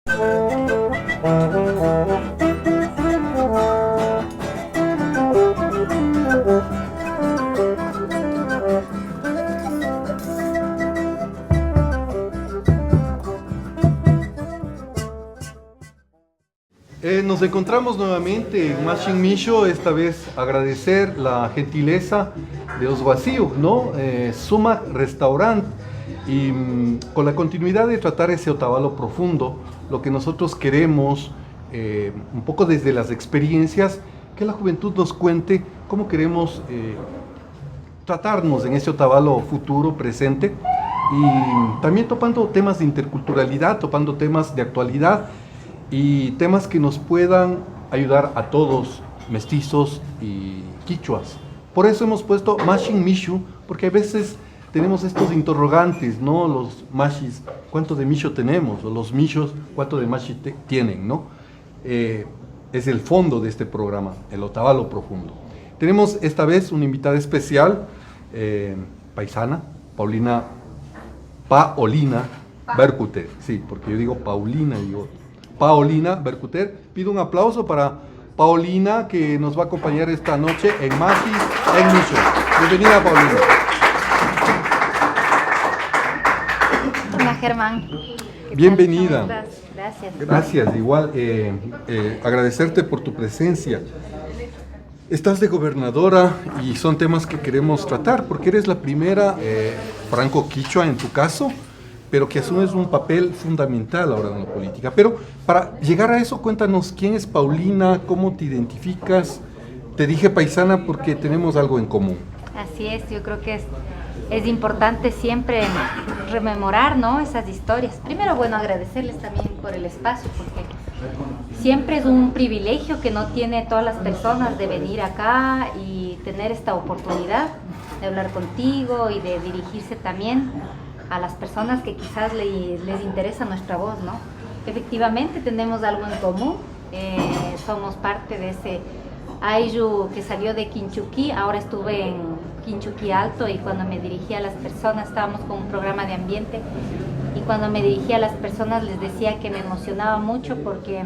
Nos encontramos nuevamente en Mashin Misho, esta vez agradecer la gentileza de Oswasiu, ¿no? Sumac Restaurant, y con la continuidad de tratar ese Otavalo profundo, lo que nosotros queremos, un poco desde las experiencias, que la juventud nos cuente cómo queremos tratarnos en ese Otavalo futuro, presente, y también topando temas de interculturalidad, topando temas de actualidad, y temas que nos puedan ayudar a todos, mestizos y quichuas. Por eso hemos puesto Mashin Mishu, porque a veces tenemos estos interrogantes, ¿no? Los mashis, ¿cuánto de misho tenemos? O los mishos, ¿cuánto de mashi tienen, ¿no? Es el fondo de este programa, el Otavalo profundo. Tenemos esta vez una invitada especial, paisana, Paulina Bercuter. Sí, porque yo digo Paulina, digo Paulina Bercuter. Pido un aplauso para Paulina, que nos va a acompañar esta noche en Mashis en Misho. Bienvenida, Paulina. Hola, Germán. Bienvenida. Gracias. Gracias, igual agradecerte por tu presencia. Estás de gobernadora y son temas que queremos tratar porque eres la primera franco-quichua en tu caso, pero que asumes un papel fundamental ahora en la política. Pero para llegar a eso, cuéntanos quién es Paulina, cómo te identificas. Te dije paisana porque tenemos algo en común. Así es, yo creo que es importante siempre rememorar, ¿no?, esas historias. Primero, bueno, agradecerles también por el espacio, porque siempre es un privilegio que no tiene todas las personas de venir acá y tener esta oportunidad de hablar contigo y de dirigirse también a las personas que quizás les interesa nuestra voz, ¿no? Efectivamente tenemos algo en común, somos parte de ese Ayllu que salió de Quinchuquí. Ahora estuve en Quinchuquí Alto y cuando me dirigía a las personas, estábamos con un programa de ambiente, y cuando me dirigía a las personas les decía que me emocionaba mucho porque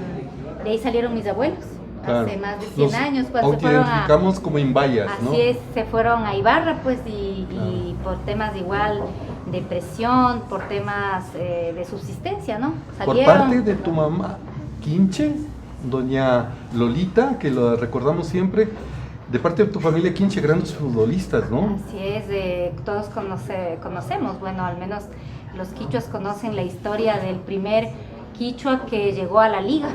de ahí salieron mis abuelos. Claro. Hace más de 100 años, cuando se fueron identificamos como Imbayas, ¿no? Así es, se fueron a Ibarra, pues, y por temas igual de presión, por temas de subsistencia, ¿no? Salieron. Por parte de tu mamá, Quinche, doña Lolita, que lo recordamos siempre, de parte de tu familia Quinche, grandes futbolistas, ¿no? Así es, todos conocemos, bueno, al menos los quichuas conocen la historia del primer quichua que llegó a la liga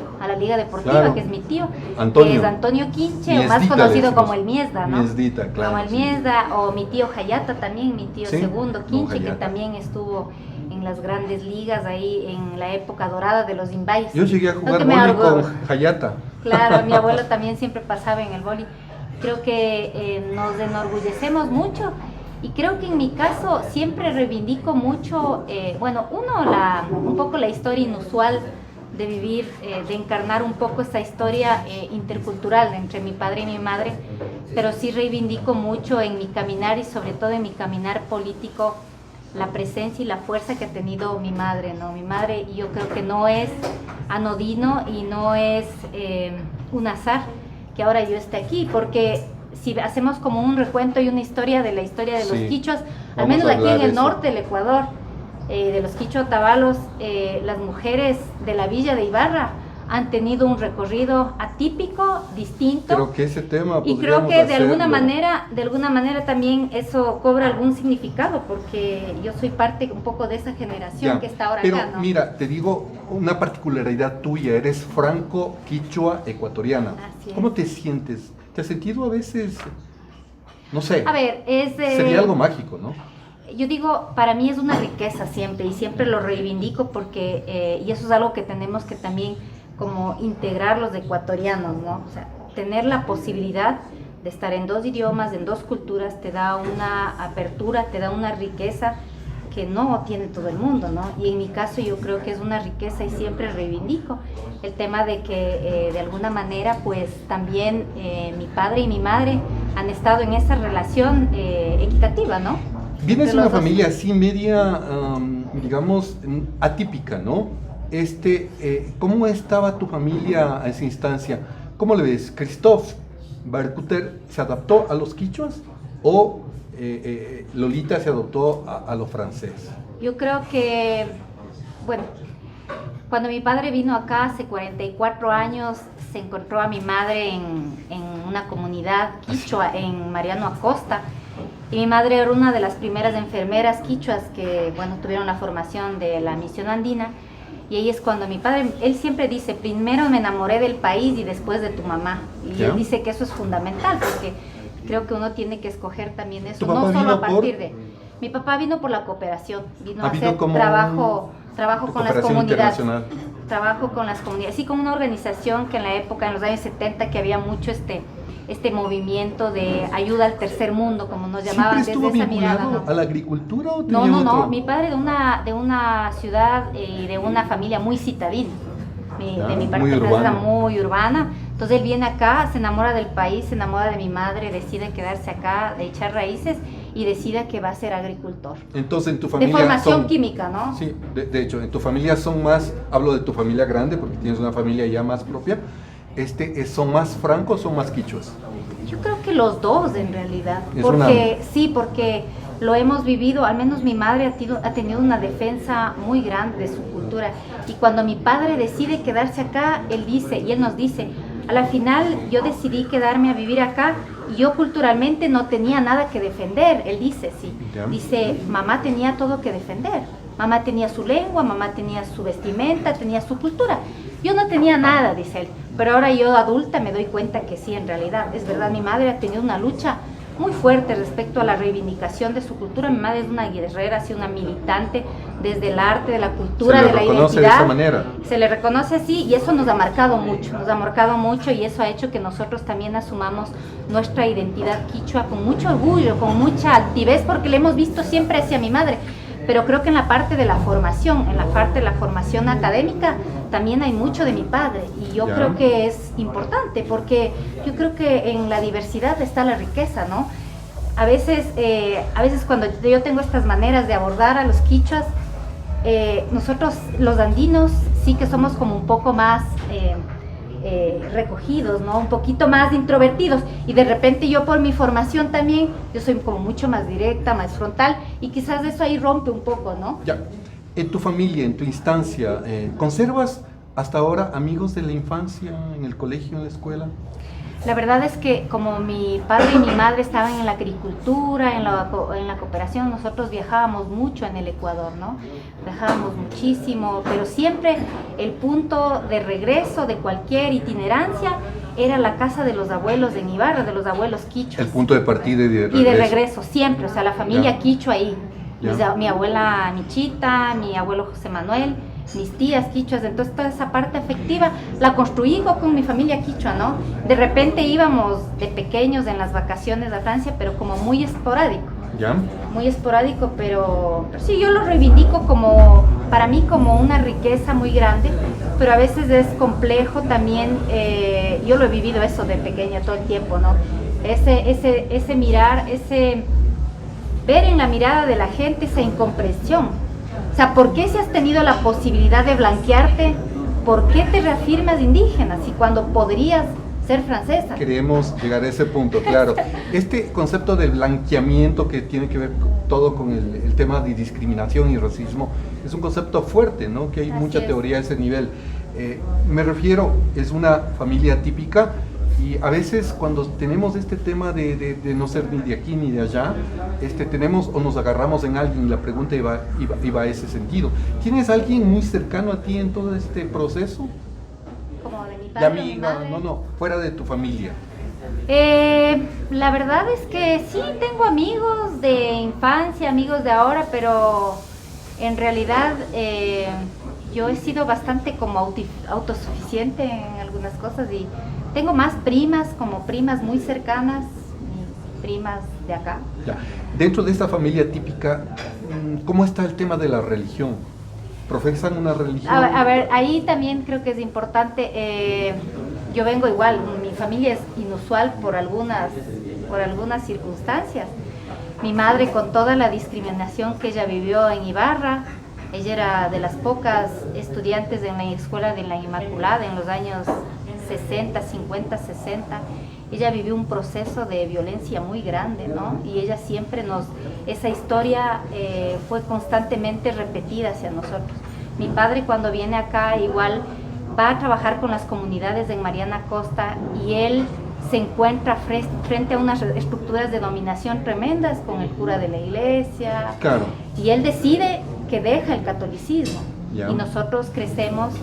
deportiva, claro, que es mi tío, que es Antonio Quinche, o más conocido como el Miesda, ¿no? Miesdita, claro. Como el Miesda, o mi tío Hayata también, mi tío segundo Quinche, que también estuvo en las grandes ligas ahí en la época dorada de los Imbayas. Yo llegué a jugar vóley con Hayata. Claro, mi abuelo también siempre pasaba en el vóley. Creo que nos enorgullecemos mucho. Y creo que en mi caso siempre reivindico mucho, un poco la historia inusual de vivir, de encarnar un poco esa historia intercultural entre mi padre y mi madre, pero sí reivindico mucho en mi caminar y sobre todo en mi caminar político la presencia y la fuerza que ha tenido mi madre, ¿no? Mi madre, yo creo que no es anodino y no es un azar que ahora yo esté aquí, porque si hacemos como un recuento y una historia de los quichuas, al menos aquí en el norte del Ecuador, de los quichua otavalos, las mujeres de la villa de Ibarra han tenido un recorrido atípico, distinto. Creo que ese tema y creo que de alguna manera también eso cobra algún significado, porque yo soy parte un poco de esa generación que está ahora pero acá, ¿no? Mira, te digo una particularidad tuya, eres franco-quichua ecuatoriana. ¿Cómo te sientes? ¿Te has sentido a veces, no sé, a ver, sería algo mágico, ¿no? Yo digo, para mí es una riqueza siempre, y siempre lo reivindico porque, y eso es algo que tenemos que también como integrar los ecuatorianos, ¿no? O sea, tener la posibilidad de estar en dos idiomas, en dos culturas, te da una apertura, te da una riqueza que no tiene todo el mundo, ¿no? Y en mi caso yo creo que es una riqueza y siempre reivindico el tema de que de alguna manera pues también mi padre y mi madre han estado en esa relación equitativa, ¿no? Vienes de una familia así media, digamos, atípica, ¿no? ¿Cómo estaba tu familia a esa instancia? ¿Cómo le ves? ¿Christophe Barcuter se adaptó a los quichuas o Lolita se adaptó a lo francés? Yo creo que, bueno, cuando mi padre vino acá hace 44 años, se encontró a mi madre en una comunidad quichua en Mariano Acosta. Y mi madre era una de las primeras enfermeras quichuas que, bueno, tuvieron la formación de la misión andina. Y ahí es cuando mi padre, él siempre dice, primero me enamoré del país y después de tu mamá. Y ¿Ya? él dice que eso es fundamental, porque creo que uno tiene que escoger también eso, ¿Tu papá no solo vino a partir por? de... Mi papá vino por la cooperación, vino a vino hacer como trabajo con las cooperación comunidades. internacional. Trabajo con las comunidades, sí, con una organización que en la época, en los años 70, que había mucho este movimiento de ayuda al tercer mundo, como nos llamaban, ¿Siempre estuvo desde esa mirada. vinculado ¿No? a la agricultura o No, tenía no, no. otro? Mi padre de una ciudad y de una familia muy citadina. De mi parte muy urbana. muy urbana. Entonces él viene acá, se enamora del país, se enamora de mi madre, decide quedarse acá, de echar raíces y decide que va a ser agricultor. Entonces en tu De familia formación química, ¿no? Sí, de hecho, en tu familia son más, hablo de tu familia grande porque tienes una familia ya más propia, ¿son más francos o son más quichuas? Yo creo que los dos en realidad, Es porque lo hemos vivido, al menos mi madre ha tenido una defensa muy grande de su cultura, y cuando mi padre decide quedarse acá, él nos dice, a la final yo decidí quedarme a vivir acá y yo culturalmente no tenía nada que defender, él dice, sí, Ya. dice, mamá tenía todo que defender, mamá tenía su lengua, mamá tenía su vestimenta, tenía su cultura, yo no tenía nada, dice él. Pero ahora yo adulta me doy cuenta que sí, en realidad, es verdad, mi madre ha tenido una lucha muy fuerte respecto a la reivindicación de su cultura. Mi madre es una guerrera, ha sido una militante desde el arte, de la cultura, de la identidad. Se le reconoce de esa manera. Se le reconoce así y eso nos ha marcado mucho y eso ha hecho que nosotros también asumamos nuestra identidad quichua con mucho orgullo, con mucha altivez, porque le hemos visto siempre hacia mi madre. Pero creo que en la parte de la formación, académica, también hay mucho de mi padre. Y yo creo que es importante, porque yo creo que en la diversidad está la riqueza, ¿no? A veces cuando yo tengo estas maneras de abordar a los quichuas, nosotros los andinos sí que somos como un poco más recogidos, ¿no? Un poquito más introvertidos, y de repente yo por mi formación también, yo soy como mucho más directa, más frontal, y quizás eso ahí rompe un poco, ¿no? Ya, en tu familia, en tu instancia, ¿conservas hasta ahora amigos de la infancia, en el colegio, en la escuela? La verdad es que como mi padre y mi madre estaban en la agricultura, en la cooperación, nosotros viajábamos mucho en el Ecuador, ¿no? Viajábamos muchísimo, pero siempre el punto de regreso de cualquier itinerancia era la casa de los abuelos de Ibarra, de los abuelos quichuas. El punto de partida y de regreso. Y de regreso, siempre, o sea, la familia Ya. quichua ahí. Ya. Mi abuela Michita, mi abuelo José Manuel, mis tías quichuas, entonces toda esa parte afectiva la construí con mi familia quichua, ¿no? De repente íbamos de pequeños en las vacaciones a Francia, pero como muy esporádico. ¿Ya? Muy esporádico, pero sí, yo lo reivindico para mí como una riqueza muy grande, pero a veces es complejo también, yo lo he vivido eso de pequeña todo el tiempo, ¿no? Ese mirar, ver en la mirada de la gente esa incomprensión. O sea, ¿por qué si has tenido la posibilidad de blanquearte, por qué te reafirmas indígena si cuando podrías ser francesa? Queremos llegar a ese punto, claro. Este concepto del blanqueamiento que tiene que ver todo con el tema de discriminación y racismo es un concepto fuerte, ¿no? Que hay Así mucha es. teoría a ese nivel. Me refiero, es una familia típica y a veces cuando tenemos este tema de no ser ni de aquí ni de allá, tenemos o nos agarramos en alguien, la pregunta iba a ese sentido. ¿Tienes alguien muy cercano a ti en todo este proceso? Como de mi De padre, de mi amiga, madre. no, fuera de tu familia. La verdad es que sí, tengo amigos de infancia, amigos de ahora, pero en realidad yo he sido bastante como autosuficiente en algunas cosas y tengo más primas, como primas muy cercanas, mis primas de acá. Ya. Dentro de esta familia típica, ¿cómo está el tema de la religión? ¿Profesan una religión? A ver, ahí también creo que es importante, yo vengo igual, mi familia es inusual por algunas circunstancias. Mi madre, con toda la discriminación que ella vivió en Ibarra, Ella era de las pocas estudiantes en la escuela de la Inmaculada en los años 60, 50, 60. Ella vivió un proceso de violencia muy grande, ¿no? Y ella siempre esa historia fue constantemente repetida hacia nosotros. Mi padre cuando viene acá igual va a trabajar con las comunidades en Mariana Costa y él se encuentra frente a unas estructuras de dominación tremendas con el cura de la iglesia. Claro. Y él decide que deja el catolicismo. Ya. Y nosotros crecemos,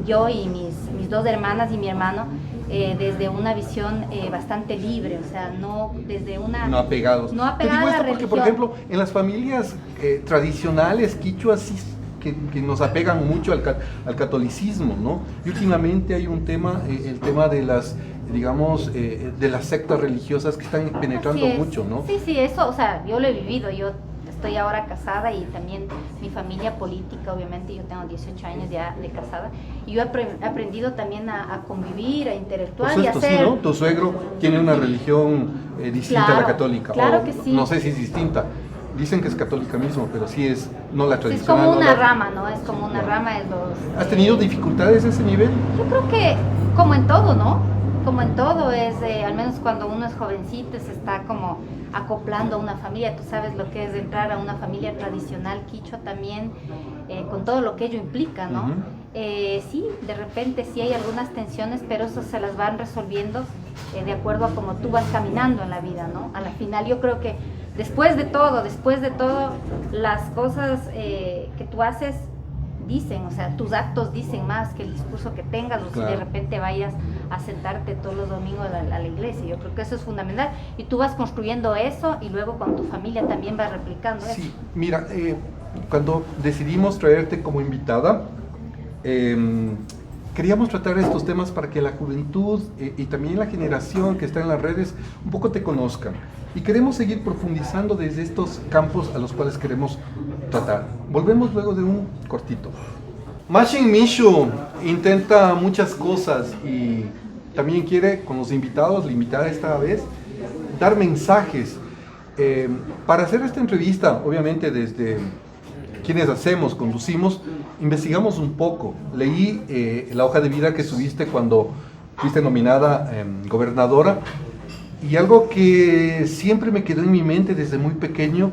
yo y mis dos hermanas y mi hermano, desde una visión bastante libre, o sea, no desde una... No apegados. No Te digo apegada a la esto porque, por religión. ejemplo, en las familias tradicionales quichuas sí que nos apegan mucho al catolicismo, ¿no? Y últimamente hay un tema, el tema de las, digamos, de las sectas religiosas que están penetrando Así es. mucho, ¿no? Sí, sí, eso, o sea, yo lo he vivido, yo estoy ahora casada y también mi familia política, obviamente, yo tengo 18 años ya de casada, y yo he aprendido también a convivir, a interactuar Por y a supuesto, hacer... sí, ¿no? Tu suegro tiene una religión distinta a la Claro, católica. claro o que sí. No sé si es distinta. Dicen que es católica mismo, pero sí es, no la Es tradicional. como no una la- rama, ¿no? Es como una rama de los... ¿Has tenido dificultades a ese nivel? Yo creo que, como en todo, ¿no? Como en todo, al menos cuando uno es jovencito, se está como acoplando a una familia. Tú sabes lo que es entrar a una familia tradicional quichua también, con todo lo que ello implica, ¿no? Ujú. Sí, de repente sí hay algunas tensiones, pero eso se las van resolviendo de acuerdo a cómo tú vas caminando en la vida, ¿no? A la final yo creo que después de todo, las cosas que tú haces dicen, o sea, tus actos dicen más que el discurso que tengas, o Claro. si de repente vayas a sentarte todos los domingos a la iglesia. Yo creo que eso es fundamental y tú vas construyendo eso y luego con tu familia también vas replicando eso. Sí, mira, cuando decidimos traerte como invitada, queríamos tratar estos temas para que la juventud y también la generación que está en las redes un poco te conozcan. Y queremos seguir profundizando desde estos campos a los cuales queremos tratar. Volvemos luego de un cortito. Mashin Mishu intenta muchas cosas y también quiere, con los invitados, la invitada esta vez, dar mensajes. Para hacer esta entrevista, obviamente desde quienes hacemos, conducimos, investigamos un poco. Leí la hoja de vida que subiste cuando fuiste nominada gobernadora, y algo que siempre me quedó en mi mente desde muy pequeño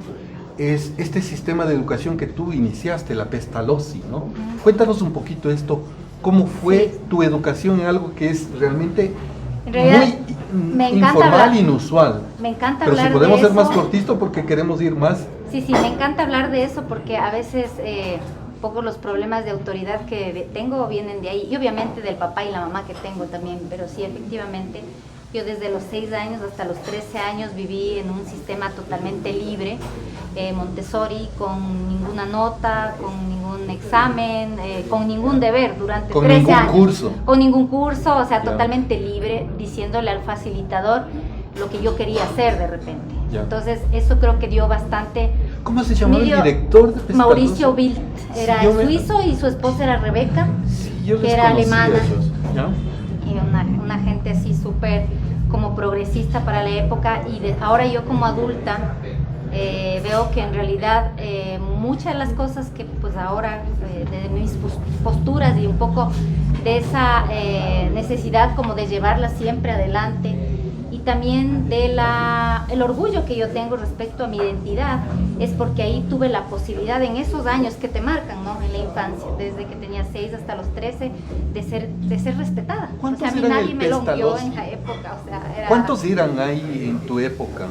es este sistema de educación que tú iniciaste, la Pestalozzi, ¿no? Ujú. Cuéntanos un poquito esto, ¿cómo fue Sí. tu educación en algo que es realmente En realidad, me encanta informal, hablar- inusual? Me encanta Pero hablar si podemos de ser más eso. cortito porque queremos ir más. Sí, me encanta hablar de eso porque a veces un poco los problemas de autoridad que tengo vienen de ahí y obviamente del papá y la mamá que tengo también, pero sí, efectivamente, yo desde los 6 años hasta los 13 años viví en un sistema totalmente libre, Montessori, con ninguna nota, con ningún examen, con ningún deber durante Con 13 ningún años. curso. Con ningún curso, o sea, Ya. totalmente libre, diciéndole al facilitador lo que yo quería hacer de repente. Ya. Entonces, eso creo que dio bastante... ¿Cómo se llamaba el Emilio- director de Pestalozzi? Mauricio Wild, era Sí, yo me- suizo y su esposa era Rebeca, Sí, yo que les era conocí a alemana. esos, ¿ya? y una gente así súper como progresista para la época. Y ahora yo como adulta veo que en realidad muchas de las cosas que pues ahora, de mis posturas y un poco de esa necesidad como de llevarlas siempre adelante, y también el orgullo que yo tengo respecto a mi identidad, es porque ahí tuve la posibilidad en esos años que te marcan, ¿no? En la infancia, desde que tenía 6 hasta los 13, de ser respetada. O ¿Cuántos sea, a mí eran nadie el me lo vio Pestalozzi? en la época, o sea, era... ¿Cuántos eran ahí en tu época?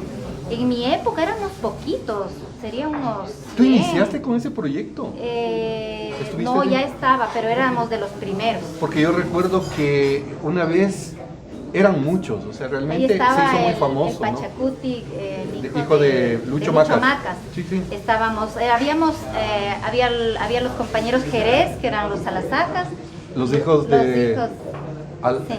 En mi época éramos poquitos, sería unos... ¿Tú 100. iniciaste con ese proyecto? ¿Estuviste No, de- ya estaba, pero éramos de los primeros. Porque yo recuerdo que una vez eran muchos, o sea, Ahí realmente se estaba hizo muy el famoso, ¿no? Pachacuti, el Hijo de Lucho Macas. Sí, sí. Estábamos, había los compañeros Jerez, que eran los Salazacas. Los hijos de... Los hijos, sí.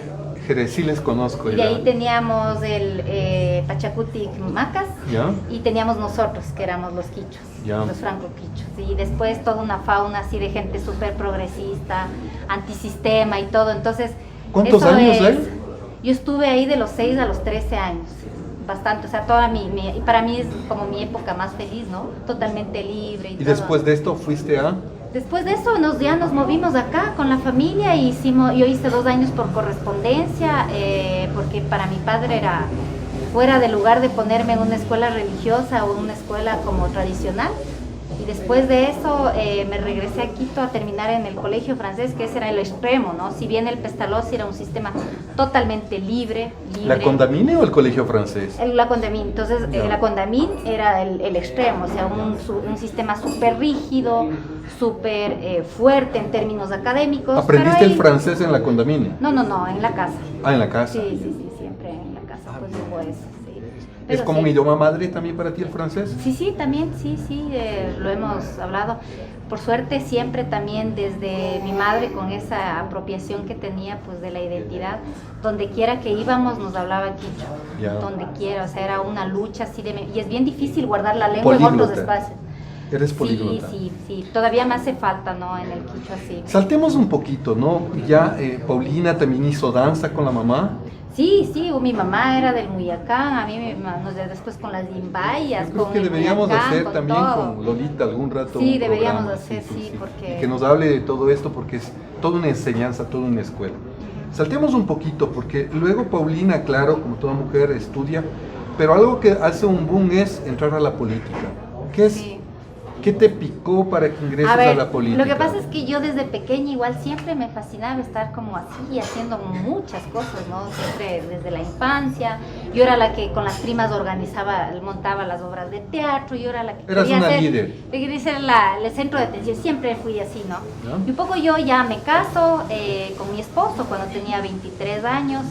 Jerez, sí les conozco. Y de ya. ahí teníamos el Pachacuti Macas. ¿Ya? Y teníamos nosotros, que éramos los quichos, Ya. los franco-quichos. Y después toda una fauna así de gente súper progresista, antisistema y todo. Entonces, ¿Cuántos eso años es- hay? Yo estuve ahí de los 6 a los 13 años. bastante, o sea, y para mí es como mi época más feliz, ¿no? Totalmente libre y ¿Y todo. después de esto fuiste a...? Después de eso ya nos movimos acá con la familia y yo hice 2 años por correspondencia, porque para mi padre era fuera de lugar de ponerme en una escuela religiosa o en una escuela como tradicional. Y después de eso me regresé a Quito a terminar en el colegio francés, que ese era el extremo, ¿no? Si bien el Pestalozzi era un sistema totalmente libre. ¿La Condamine o el colegio francés? La Condamine. Entonces, la Condamine era el extremo, o sea, un sistema súper rígido, súper fuerte en términos académicos. ¿Aprendiste el francés en la Condamine? No, en la casa. Ah, en la casa. Sí, siempre en la casa, pues hubo eso, sí. ¿Es como un idioma madre también para ti el francés? Sí, también, sí, lo hemos hablado. Por suerte siempre también desde mi madre con esa apropiación que tenía pues de la identidad, donde quiera que íbamos nos hablaba quichua, donde quiera, o sea, era una lucha así y es bien difícil guardar la lengua Políglota. en otros espacios. Eres políglota. Sí, todavía me hace falta, ¿no? En el quichua, sí. Saltemos un poquito, ¿no? Ya Paulina también hizo danza con la mamá. Sí, mi mamá era del Muyacán, a mí después con las Yimbayas. Yo creo que deberíamos hacer también todo. Con Lolita algún rato. Sí, deberíamos hacer, sí, porque... Y que nos hable de todo esto porque es toda una enseñanza, toda una escuela. Saltemos un poquito porque luego Paulina, claro, como toda mujer, estudia, pero algo que hace un boom es entrar a la política. ¿Qué te picó para que ingreses a la política? Lo que pasa es que yo desde pequeña igual siempre me fascinaba estar como así, haciendo muchas cosas, ¿no? Siempre desde la infancia. Yo era la que con las primas montaba las obras de teatro, yo era la que quería ser el centro de atención, siempre fui así, ¿no? ¿Ya? Y un poco yo ya me caso con mi esposo cuando tenía 23 años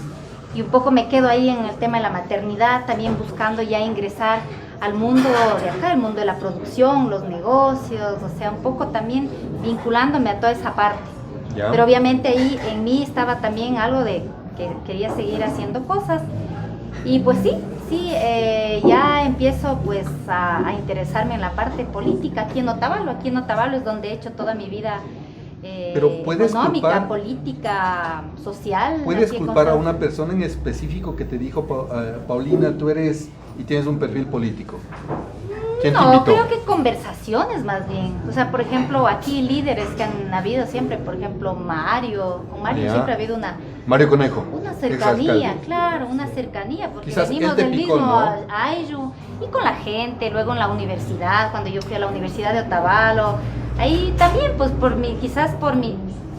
y un poco me quedo ahí en el tema de la maternidad, también buscando ya ingresar al mundo de acá, el mundo de la producción, los negocios, o sea, un poco también vinculándome a toda esa parte. ¿Ya? Pero obviamente ahí en mí estaba también algo de que quería seguir haciendo cosas y pues ya empiezo pues a interesarme en la parte política aquí en Otavalo es donde he hecho toda mi vida económica, política, social. ¿Puedes culpar a una persona en específico que te dijo, Paulina, tú eres y tienes un perfil político? ¿Quién te invitó? Creo que conversaciones más bien. O sea, por ejemplo, aquí líderes que han habido siempre, por ejemplo, con Mario siempre ha habido Mario Conejo. Una cercanía, claro, una cercanía, porque quizás venimos del mismo Ayllu y con la gente, luego en la universidad, cuando yo fui a la Universidad de Otavalo, ahí también, pues quizás por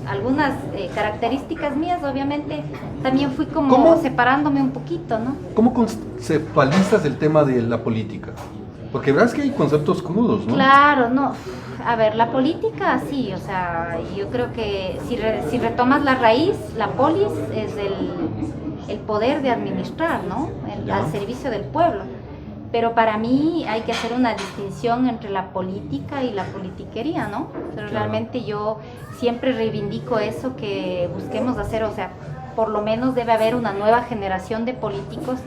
algunas características mías, obviamente, también fui como separándome un poquito, ¿no? ¿Cómo conceptualizas el tema de la política? Porque verás que hay conceptos crudos, ¿no? Claro, no. A ver, la política sí, o sea, yo creo que si retomas la raíz, la polis es el poder de administrar, ¿no? Al servicio del pueblo. Pero para mí hay que hacer una distinción entre la política y la politiquería, ¿no? Pero realmente yo siempre reivindico eso, que busquemos hacer, o sea, por lo menos debe haber una nueva generación de políticos.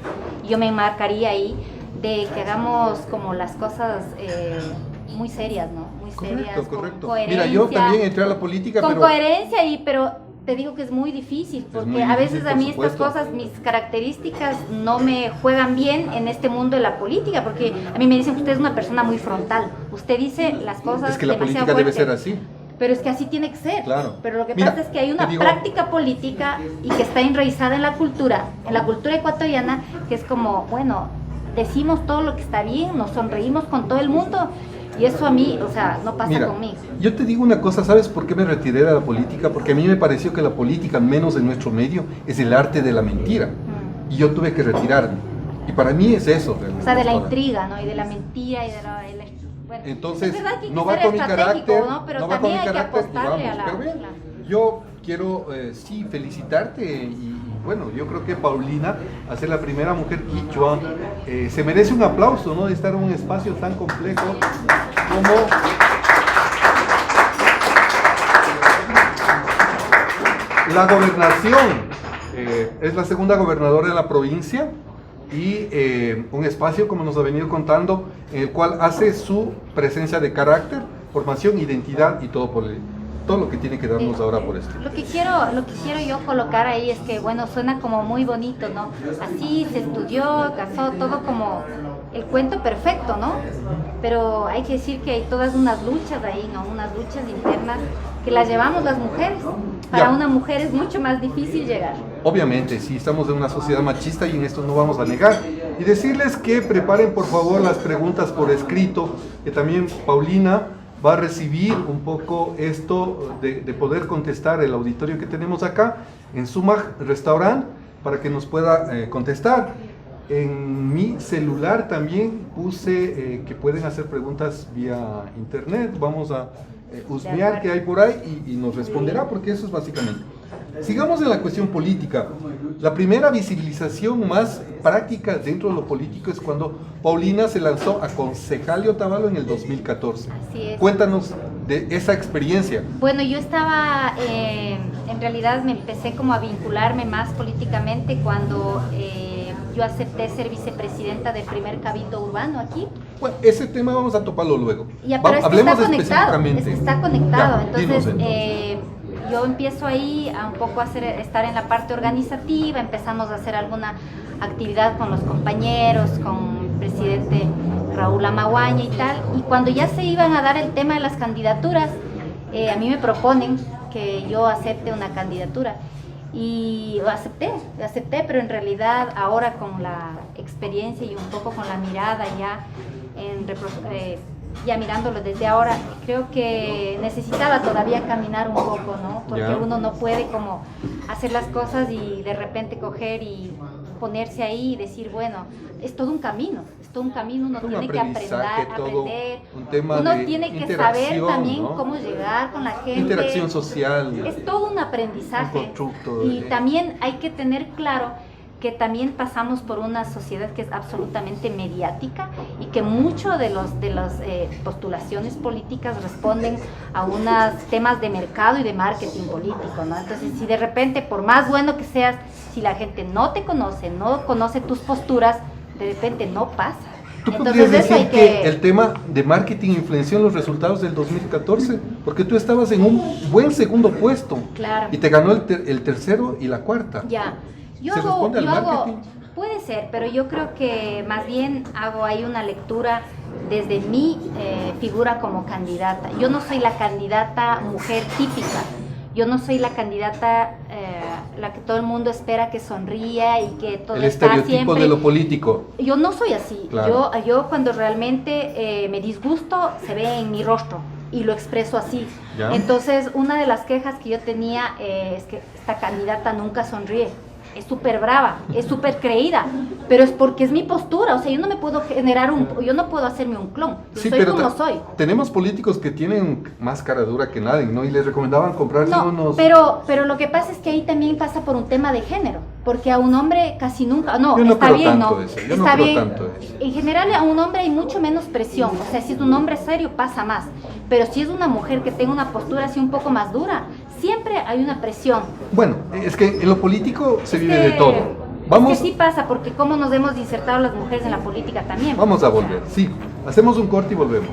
Yo me enmarcaría ahí de que hagamos como las cosas muy serias, ¿no? Muy serias, correcto. Con coherencia. Mira, yo también entré a la política, con coherencia, pero te digo que es muy difícil, porque a veces a mí estas cosas, mis características no me juegan bien en este mundo de la política, porque a mí me dicen que usted es una persona muy frontal, usted dice las cosas es que la política debe ser así. Pero es que así tiene que ser. Claro. Pero lo que pasa es que hay una práctica política y que está enraizada en la cultura ecuatoriana, que es como, bueno, decimos todo lo que está bien, nos sonreímos con todo el mundo. Y eso a mí, o sea, no pasa conmigo. Yo te digo una cosa, ¿sabes por qué me retiré de la política? Porque a mí me pareció que la política, menos en nuestro medio, es el arte de la mentira. Y yo tuve que retirarme. Y para mí es eso. O sea, de la intriga, ¿no? Y de la mentira y de la bueno, entonces, es verdad que no va con mi carácter, ¿no? Pero no va también con mi hay carácter, que apostarle a la... Pero bien, yo quiero, sí, felicitarte y bueno, yo creo que Paulina, a ser la primera mujer quichua, se merece un aplauso, ¿no? De estar en un espacio tan complejo como... La gobernación. Es la segunda gobernadora de la provincia y un espacio, como nos ha venido contando, en el cual hace su presencia de carácter, formación, identidad y todo todo lo que tiene que darnos ahora por esto. Lo que quiero yo colocar ahí es que, bueno, suena como muy bonito, ¿no? Así se estudió, casó, todo como el cuento perfecto, ¿no? Pero hay que decir que hay todas unas luchas ahí, ¿no? Unas luchas internas que las llevamos las mujeres. Para Ya. una mujer es mucho más difícil llegar. Obviamente, sí, estamos en una sociedad machista y en esto no vamos a negar. Y decirles que preparen por favor las preguntas por escrito, que también Paulina va a recibir un poco esto de poder contestar el auditorio que tenemos acá en Sumag Restaurant para que nos pueda contestar. En mi celular también puse que pueden hacer preguntas vía internet. Vamos a husmear qué hay por ahí y nos responderá, porque eso es básicamente. Sigamos en la cuestión política. La primera visibilización más práctica dentro de lo político es cuando Paulina se lanzó a concejal de Otavalo en el 2014. Así es. Cuéntanos de esa experiencia. Bueno, yo estaba, en realidad me empecé como a vincularme más políticamente cuando yo acepté ser vicepresidenta del primer cabildo urbano aquí. Bueno, ese tema vamos a toparlo luego. Ya, pero es que Hablemos está conectado, específicamente. está conectado. Ya, dinos, Entonces, yo empiezo ahí a un poco estar en la parte organizativa, empezamos a hacer alguna actividad con los compañeros, con el presidente Raúl Amaguaña y tal, y cuando ya se iban a dar el tema de las candidaturas, a mí me proponen que yo acepte una candidatura. Y lo acepté, pero en realidad ahora con la experiencia y un poco con la mirada ya mirándolo desde ahora, creo que necesitaba todavía caminar un poco, ¿no? Porque Ya. uno no puede como hacer las cosas y de repente coger y ponerse ahí y decir, bueno, es todo un camino, uno Un tiene que aprendizaje, todo aprender, un tema uno de tiene que saber interacción, también ¿no? cómo llegar con la gente. Interacción social. Es todo un aprendizaje Un constructo y de- también hay que tener claro que también pasamos por una sociedad que es absolutamente mediática y que mucho de las postulaciones políticas responden a unos temas de mercado y de marketing político, ¿no? Entonces, si de repente, por más bueno que seas, si la gente no te conoce, no conoce tus posturas, de repente no pasa. ¿Tú Entonces, podrías eso hay decir que el tema de marketing influenció en los resultados del 2014? Porque tú estabas en un buen segundo puesto. Claro. Y te ganó el tercero y la cuarta. Ya, yo ¿Se responde al marketing? puede ser, pero yo creo que más bien hago ahí una lectura desde mi figura como candidata. Yo no soy la candidata mujer típica, yo no soy la candidata la que todo el mundo espera que sonría y que todo El está estereotipo siempre. de lo político. Yo no soy así. Claro. Yo cuando realmente me disgusto se ve en mi rostro y lo expreso así. Ya. Entonces, una de las quejas que yo tenía es que esta candidata nunca sonríe. Es súper brava, es súper creída, pero es porque es mi postura. O sea, yo no me puedo yo no puedo hacerme un clon. Yo soy como soy. Tenemos políticos que tienen más cara dura que nadie, ¿no? Y les recomendaban comprarse No, unos... pero lo que pasa es que ahí también pasa por un tema de género, porque a un hombre casi nunca, no, Yo no está creo bien, tanto no, eso, yo no está creo bien. tanto eso. En general a un hombre hay mucho menos presión, o sea, si es un hombre serio pasa más, pero si es una mujer que tenga una postura así un poco más dura, siempre hay una presión. Bueno, es que en lo político se Es vive que- de todo. Vamos, Es que sí pasa, porque cómo nos hemos insertado las mujeres en la política también. vamos a volver, sí. Hacemos un corte y volvemos.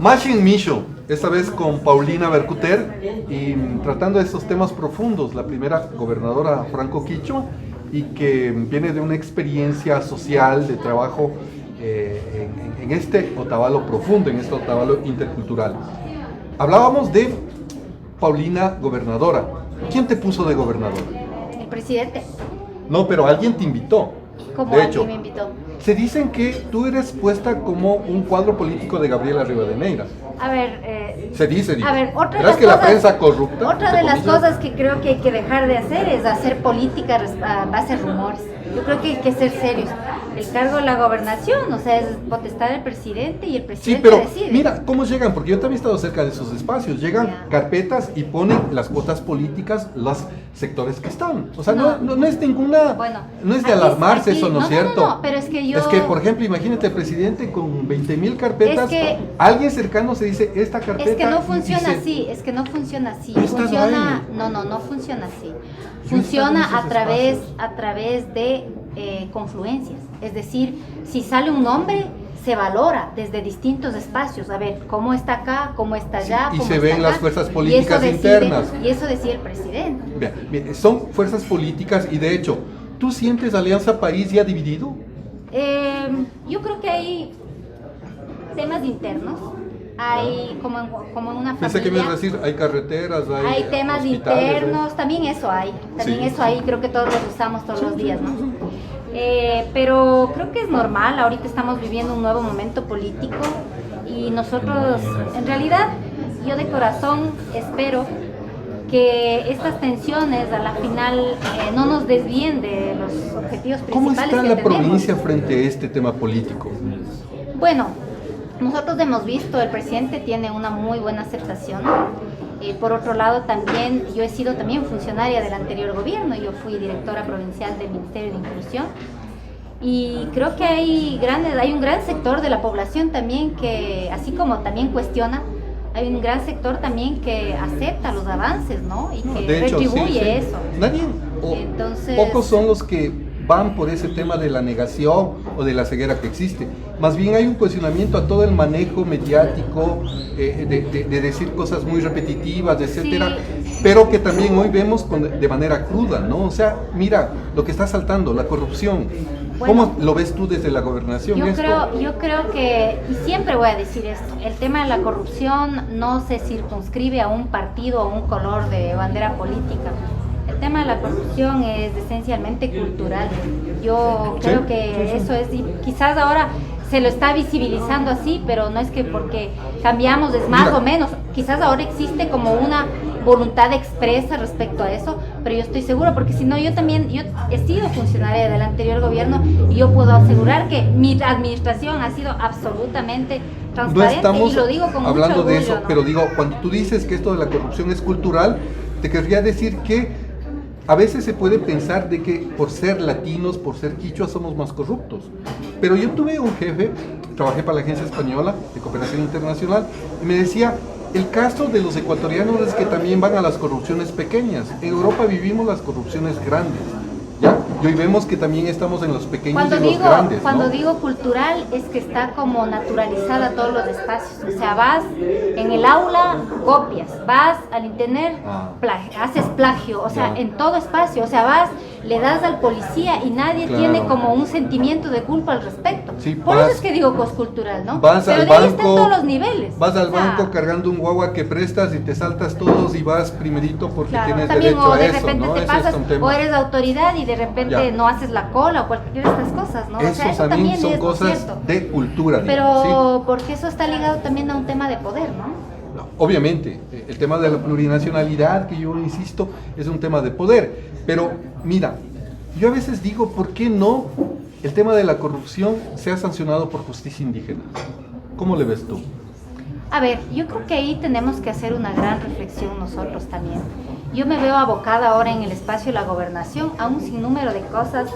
Machine Micho, esta vez con Paulina Bercuter, y tratando de estos temas profundos. La primera gobernadora franco-quichua, y que viene de una experiencia social de trabajo en este Otavalo profundo, en este Otavalo intercultural. Hablábamos de Paulina gobernadora. ¿Quién te puso de gobernadora? El presidente, No, pero alguien te invitó. como De alguien hecho, me invitó. se dicen que tú eres puesta como un cuadro político de Gabriela Rivadeneira. A ver, Se dice, digo. a ver, otra de ¿Verás las que la cosas- prensa corrupta? Otra entre de las comillas, cosas que creo que hay que dejar de hacer es hacer política a base de rumores. Yo creo que hay que ser serios. El cargo de la gobernación, o sea, es potestad del presidente y el Sí, presidente pero decide. mira cómo llegan, porque yo también he estado cerca de esos espacios. Llegan Ya. carpetas y ponen las cuotas políticas, los sectores que están. O sea, no, No. no es ninguna. Bueno, no es de aquí- alarmarse, aquí- eso no es cierto. No, pero es que yo... Es que, por ejemplo, imagínate el presidente con 20,000 carpetas. Es que- alguien cercano se dice esta carpeta. Es que no y funciona dice, así, es que no funciona así. Pero estás Funciona, ahí. no funciona así. Yo he Funciona estado en esos espacios. a través de confluencias. Es decir, si sale un hombre, se valora desde distintos espacios, a ver, cómo está acá, cómo está allá, y cómo se está ven acá, las fuerzas y políticas eso internas. Y eso decía el presidente. Bien, son fuerzas políticas y de hecho, ¿tú sientes Alianza País ya dividido? Yo creo que hay temas internos, hay como en una familia. Pensé que me ibas a decir, hay carreteras, hay temas hospitales, internos, también eso hay, Sí. eso hay, creo que todos los usamos todos los días, ¿no? Pero creo que es normal, ahorita estamos viviendo un nuevo momento político y nosotros, en realidad, yo de corazón espero que estas tensiones a la final no nos desvíen de los objetivos ¿Cómo principales está que la tenemos. provincia frente a este tema político? Bueno, nosotros hemos visto, el presidente tiene una muy buena aceptación. Por otro lado, también yo he sido también funcionaria del anterior gobierno, yo fui directora provincial del Ministerio de Inclusión y creo que hay un gran sector de la población también que, así como también cuestiona, hay un gran sector también que acepta los avances, ¿no? Y que De hecho, retribuye sí. eso. Nadie, Entonces, pocos son los que van por ese tema de la negación o de la ceguera que existe. Más bien hay un cuestionamiento a todo el manejo mediático, de decir cosas muy repetitivas, etcétera, pero que también hoy vemos de manera cruda, ¿no? O sea, mira, lo que está saltando, la corrupción. Bueno, ¿Cómo lo ves tú desde la gobernación? yo creo que, y siempre voy a decir esto, el tema de la corrupción no se circunscribe a un partido o un color de bandera política. El tema de la corrupción es esencialmente cultural. Yo creo que eso es, y quizás ahora se lo está visibilizando así, pero no es que porque cambiamos es más o menos. Quizás ahora existe como una voluntad expresa respecto a eso, pero yo estoy segura, porque si no, yo he sido funcionaria del anterior gobierno y yo puedo asegurar que mi administración ha sido absolutamente transparente, No estamos y lo digo con hablando mucho orgullo, de eso, ¿no? pero digo, cuando tú dices que esto de la corrupción es cultural, te querría decir que a veces se puede pensar de que por ser latinos, por ser quichuas, somos más corruptos. Pero yo tuve un jefe, trabajé para la Agencia Española de Cooperación Internacional, y me decía, el caso de los ecuatorianos es que también van a las corrupciones pequeñas. En Europa vivimos las corrupciones grandes, ¿ya? Y hoy vemos que también estamos en los pequeños y en los grandes, ¿no? Cuando digo cultural, es que está como naturalizada todos los espacios. O sea, vas en el aula, copias, vas al internet, haces plagio, o sea, en todo espacio. O sea, vas, le das al policía y nadie tiene como un sentimiento de culpa al respecto. Sí, por eso es que digo que es cultural, ¿no? Vas Pero al de ahí banco, está en todos los niveles. Vas al banco cargando un guagua que prestas y te saltas todos y vas primerito porque tienes también, derecho o a de eso, repente ¿no? te Ese pasas, es un tema. o eres autoridad y de repente no haces la cola o cualquiera de estas cosas, ¿no? Eso, o sea, eso también son es cosas cierto. de cultura, Pero digamos, porque eso está ligado también a un tema de poder, ¿no? No, obviamente, el tema de la plurinacionalidad, que yo insisto, es un tema de poder. Pero mira, yo a veces digo, ¿por qué no el tema de la corrupción sea sancionado por justicia indígena? ¿Cómo le ves tú? A ver, yo creo que ahí tenemos que hacer una gran reflexión nosotros también. Yo me veo abocada ahora en el espacio de la gobernación a un sinnúmero de cosas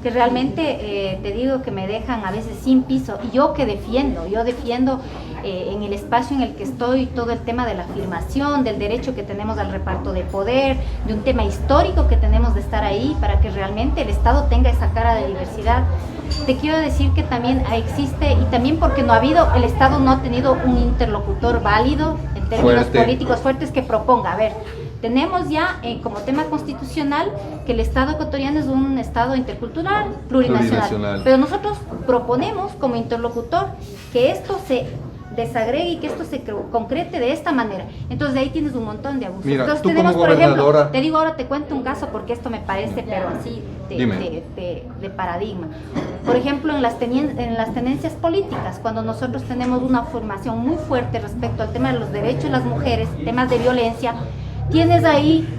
que realmente te digo que me dejan a veces sin piso. Y yo defiendo en el espacio en el que estoy todo el tema de la afirmación, del derecho que tenemos al reparto de poder, de un tema histórico que tenemos de estar ahí para que realmente el Estado tenga esa cara de diversidad. Te quiero decir que también existe, y también porque el Estado no ha tenido un interlocutor válido en términos políticos fuertes que proponga. A ver, tenemos ya como tema constitucional que el Estado ecuatoriano es un Estado intercultural, plurinacional. Pero nosotros proponemos como interlocutor que esto se desagregue y que esto se concrete de esta manera. Entonces de ahí tienes un montón de abusos. Mira, entonces tú tenemos, como por ejemplo, gobernadora, te digo ahora, te cuento un caso porque esto me parece, pero así de paradigma. Por ejemplo, en las tenencias políticas, cuando nosotros tenemos una formación muy fuerte respecto al tema de los derechos de las mujeres, temas de violencia, tienes ahí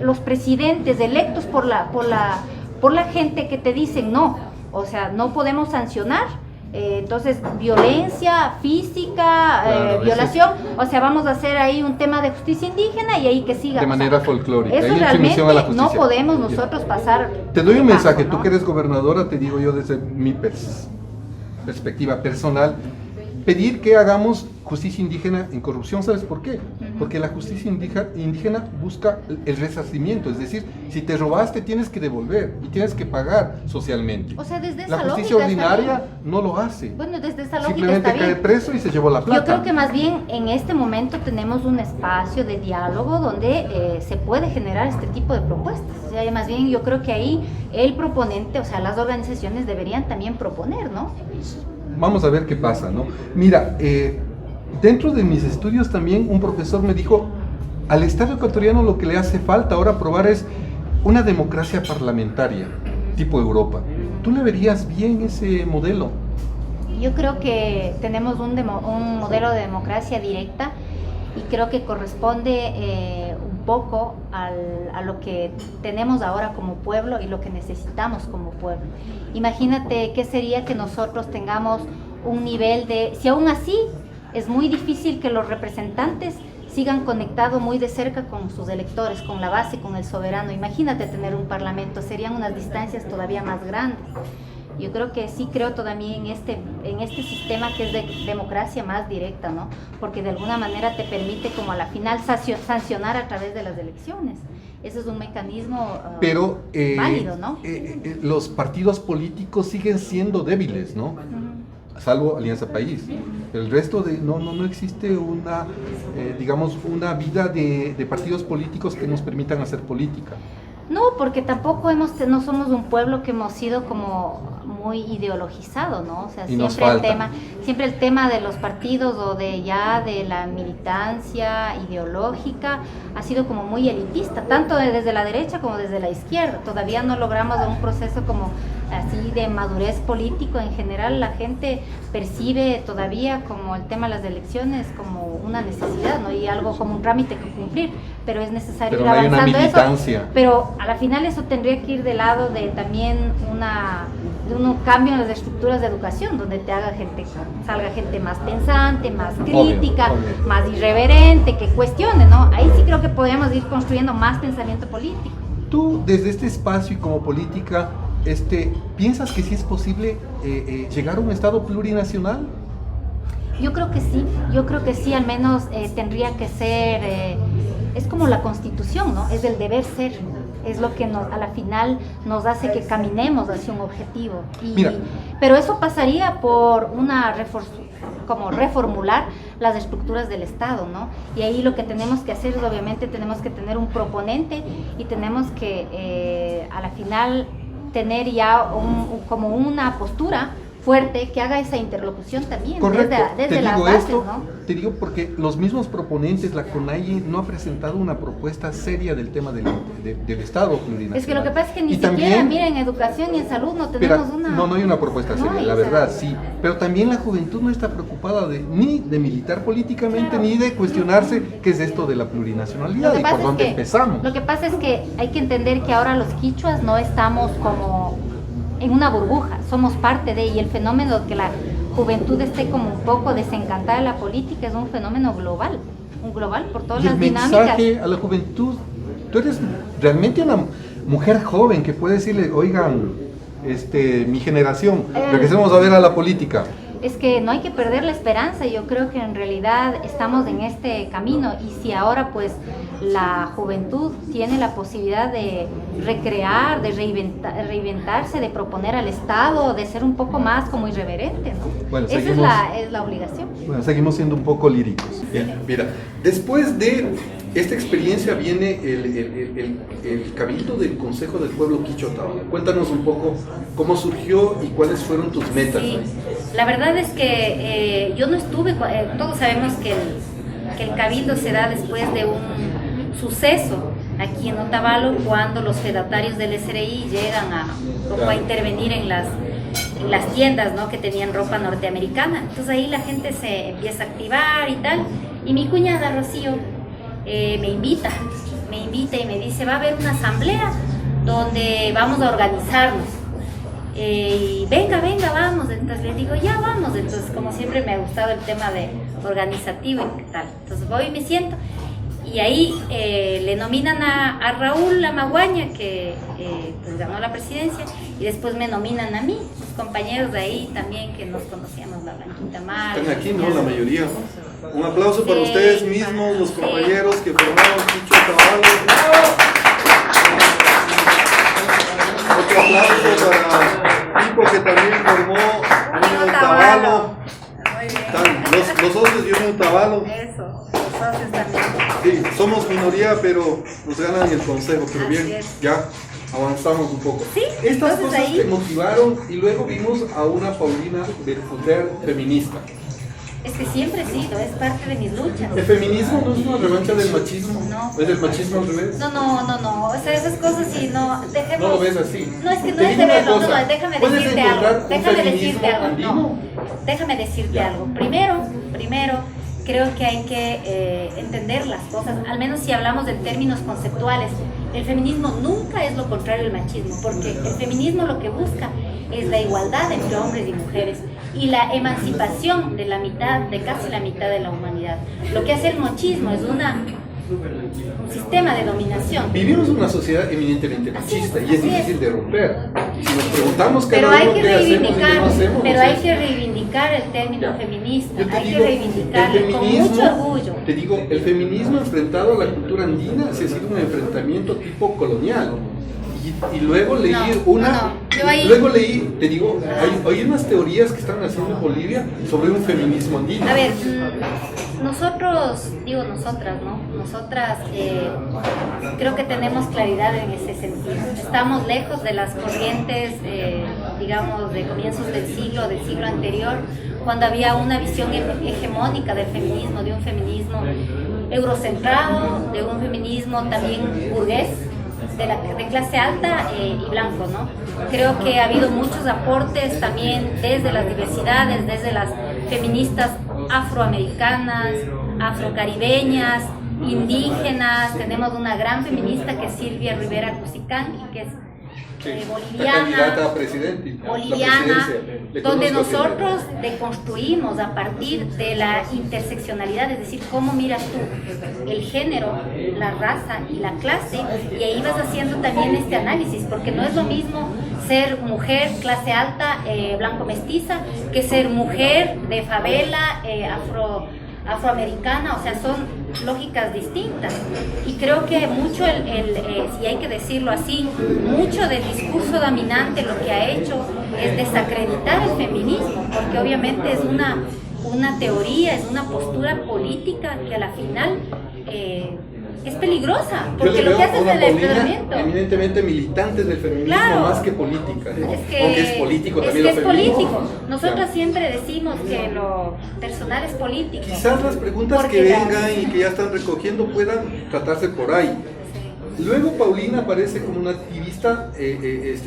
los presidentes electos por la gente que te dicen no, o sea, no podemos sancionar. Entonces, violencia física, violación, o sea, vamos a hacer ahí un tema de justicia indígena y ahí que siga. De manera folclórica. Eso realmente no podemos nosotros pasar. Te doy un mensaje, tú que eres gobernadora, te digo yo desde mi perspectiva personal, pedir que hagamos justicia indígena en corrupción, ¿sabes por qué? porque la justicia indígena busca el resarcimiento, es decir, si te robaste tienes que devolver y tienes que pagar socialmente. O sea, desde la esa justicia lógica ordinaria no lo hace. Bueno, desde esa lógica simplemente está bien. cae preso y se llevó la plata. Yo creo que más bien en este momento tenemos un espacio de diálogo donde se puede generar este tipo de propuestas. O sea, más bien yo creo que ahí el proponente, o sea, las organizaciones deberían también proponer, ¿no? Vamos a ver qué pasa, ¿no? Mira, dentro de mis estudios también un profesor me dijo, al Estado ecuatoriano lo que le hace falta ahora probar es una democracia parlamentaria, tipo Europa. ¿Tú le verías bien ese modelo? Yo creo que tenemos un modelo de democracia directa y creo que corresponde un poco a lo que tenemos ahora como pueblo y lo que necesitamos como pueblo. Imagínate qué sería que nosotros tengamos un nivel de... Si aún así es muy difícil que los representantes sigan conectados muy de cerca con sus electores, con la base, con el soberano. Imagínate tener un parlamento, serían unas distancias todavía más grandes. Yo creo que sí creo todavía en este sistema que es de democracia más directa, ¿no? Porque de alguna manera te permite como a la final sancionar a través de las elecciones. Ese es un mecanismo pero, válido, ¿no? Los partidos políticos siguen siendo débiles, ¿no? Salvo Alianza País. El resto no existe una, digamos, una vida de partidos políticos que nos permitan hacer política. No, porque tampoco no somos un pueblo que hemos sido como muy ideologizado, ¿no? O sea, siempre el tema de los partidos o de la militancia ideológica ha sido como muy elitista, tanto desde la derecha como desde la izquierda. Todavía no logramos un proceso como así de madurez político. En general la gente percibe todavía como el tema de las elecciones como una necesidad, ¿no? Y algo como un trámite que cumplir, pero es necesario ir avanzando eso. Pero a la final eso tendría que ir del lado de también un cambio en las estructuras de educación, donde salga gente más pensante, más crítica, obvio. Más irreverente, que cuestione, ¿no? Ahí sí creo que podríamos ir construyendo más pensamiento político. Tú, desde este espacio y como política, ¿piensas que sí es posible llegar a un Estado plurinacional? Yo creo que sí, al menos tendría que ser, es como la Constitución, ¿no? Es el deber ser, es lo que a la final nos hace que caminemos hacia un objetivo. Pero eso pasaría por como reformular las estructuras del Estado, ¿no? Y ahí lo que tenemos que hacer es, obviamente, tenemos que tener un proponente y tenemos que, a la final, tener ya como una postura fuerte que haga esa interlocución también. Correcto. Desde las bases, ¿no? Te digo porque los mismos proponentes, la CONAIE, no ha presentado una propuesta seria del tema del Estado plurinacional. Es que lo que pasa es que ni siquiera, mira, en educación y en salud no tenemos No hay una propuesta seria, la verdad, sí. Pero también la juventud no está preocupada ni de militar políticamente, claro, ni de cuestionarse qué es esto de la plurinacionalidad y por dónde empezamos. Lo que pasa es que hay que entender que ahora los quichuas no estamos como en una burbuja, somos parte de, y el fenómeno que la juventud esté como un poco desencantada de la política es un fenómeno global por todas las dinámicas. El mensaje a la juventud, tú eres realmente una mujer joven que puede decirle, oigan, mi generación, regresemos a ver a la política. Es que no hay que perder la esperanza. Yo creo que en realidad estamos en este camino, y si ahora pues la juventud tiene la posibilidad de recrear, de reinventarse, de proponer al Estado, de ser un poco más como irreverente, ¿no? Bueno, esa es la obligación. Bueno, seguimos siendo un poco líricos. Bien, mira, después de esta experiencia viene el Cabildo del Consejo del Pueblo Quichua Otavalo. Cuéntanos un poco cómo surgió y cuáles fueron tus metas. Sí, la verdad es que yo no estuve, todos sabemos que el Cabildo se da después de un suceso aquí en Otavalo, cuando los fedatarios del SRI llegan a intervenir en las tiendas, ¿no?, que tenían ropa norteamericana. Entonces ahí la gente se empieza a activar y tal, y mi cuñada Rocío me invita y me dice, va a haber una asamblea donde vamos a organizarnos, y venga, vamos. Entonces le digo, ya vamos. Entonces, como siempre me ha gustado el tema de organizativo y tal, entonces voy y me siento, y ahí le nominan a Raúl Amaguaña, que pues ganó la presidencia, y después me nominan a mí, los compañeros de ahí también que nos conocíamos, la Blanquita Mar. Están aquí, ¿no? La mayoría. Un aplauso para Sí, ustedes mismos, los sí. compañeros que formaron Chicho Caballo. Otro aplauso para Pipo, que también formó Unión Tabalo. Muy bien. Los socios de Unión Tabalo. Eso, los socios también. Sí, somos minoría, pero nos ganan el consejo. Pero Así bien, es. ya avanzamos un poco. Sí, Estas entonces cosas ahí- te motivaron y luego vimos a una Paulina Berfuter feminista. Es que siempre he sido, es parte de mis luchas. ¿El feminismo no es una revancha del machismo? No. ¿Es del machismo al revés? No, o sea, esas cosas sí, no, dejemos... No lo ves así. No, es que no Te es digo de una verlo, cosa, no, déjame ¿puedes decirte encontrar algo, un déjame feminismo decirte algo, andino? no, déjame decirte Ya. algo. Primero, creo que hay que entender las cosas, al menos si hablamos de términos conceptuales. El feminismo nunca es lo contrario del machismo, porque el feminismo lo que busca es la igualdad entre hombres y mujeres y la emancipación de casi la mitad de la humanidad. Lo que hace el machismo es un sistema de dominación. Vivimos en una sociedad eminentemente Así machista es, y es así es. difícil de romper. Y si nos preguntamos Pero cada hay uno que qué hacemos y qué reivindicar, no hacemos. pero o sea, hay que reivindicar el término Ya. feminista, Yo te hay digo, que reivindicarlo el con feminismo, mucho orgullo. Te digo, el feminismo enfrentado a la cultura andina se ha sido un enfrentamiento tipo colonial. Y luego leí luego leí, te digo, hay unas teorías que están haciendo en Bolivia sobre un feminismo andino. A ver, nosotros, digo nosotras, ¿no? Nosotras creo que tenemos claridad en ese sentido. Estamos lejos de las corrientes, digamos, de comienzos del siglo anterior, cuando había una visión hegemónica del feminismo, de un feminismo eurocentrado, de un feminismo también burgués, de clase alta y blanco, ¿no? Creo que ha habido muchos aportes también desde las diversidades, desde las feministas afroamericanas, afrocaribeñas, indígenas. Tenemos una gran feminista que es Silvia Rivera Cusicanqui, que es Sí, la boliviana, candidata a presidente, la boliviana, presidencia. Le donde conozco siempre. nosotros deconstruimos a partir de la interseccionalidad, es decir, cómo miras tú el género, la raza y la clase, y ahí vas haciendo también este análisis, porque no es lo mismo ser mujer clase alta, blanco mestiza, que ser mujer de favela, afroamericana, o sea, son lógicas distintas. Y creo que mucho, si hay que decirlo así, mucho del discurso dominante lo que ha hecho es desacreditar el feminismo, porque obviamente es una teoría, es una postura política que a la final es peligrosa, Yo porque le lo veo que a hace es una el Paulina empoderamiento. eminentemente militante del feminismo Claro. más que política, ¿no? Es que, Aunque es político es también que lo es feminismo. político. Nosotros Ya. siempre decimos que lo personal es político. Quizás las preguntas Porque que la- vengan y que ya están recogiendo puedan tratarse por ahí. Luego Paulina aparece como una activista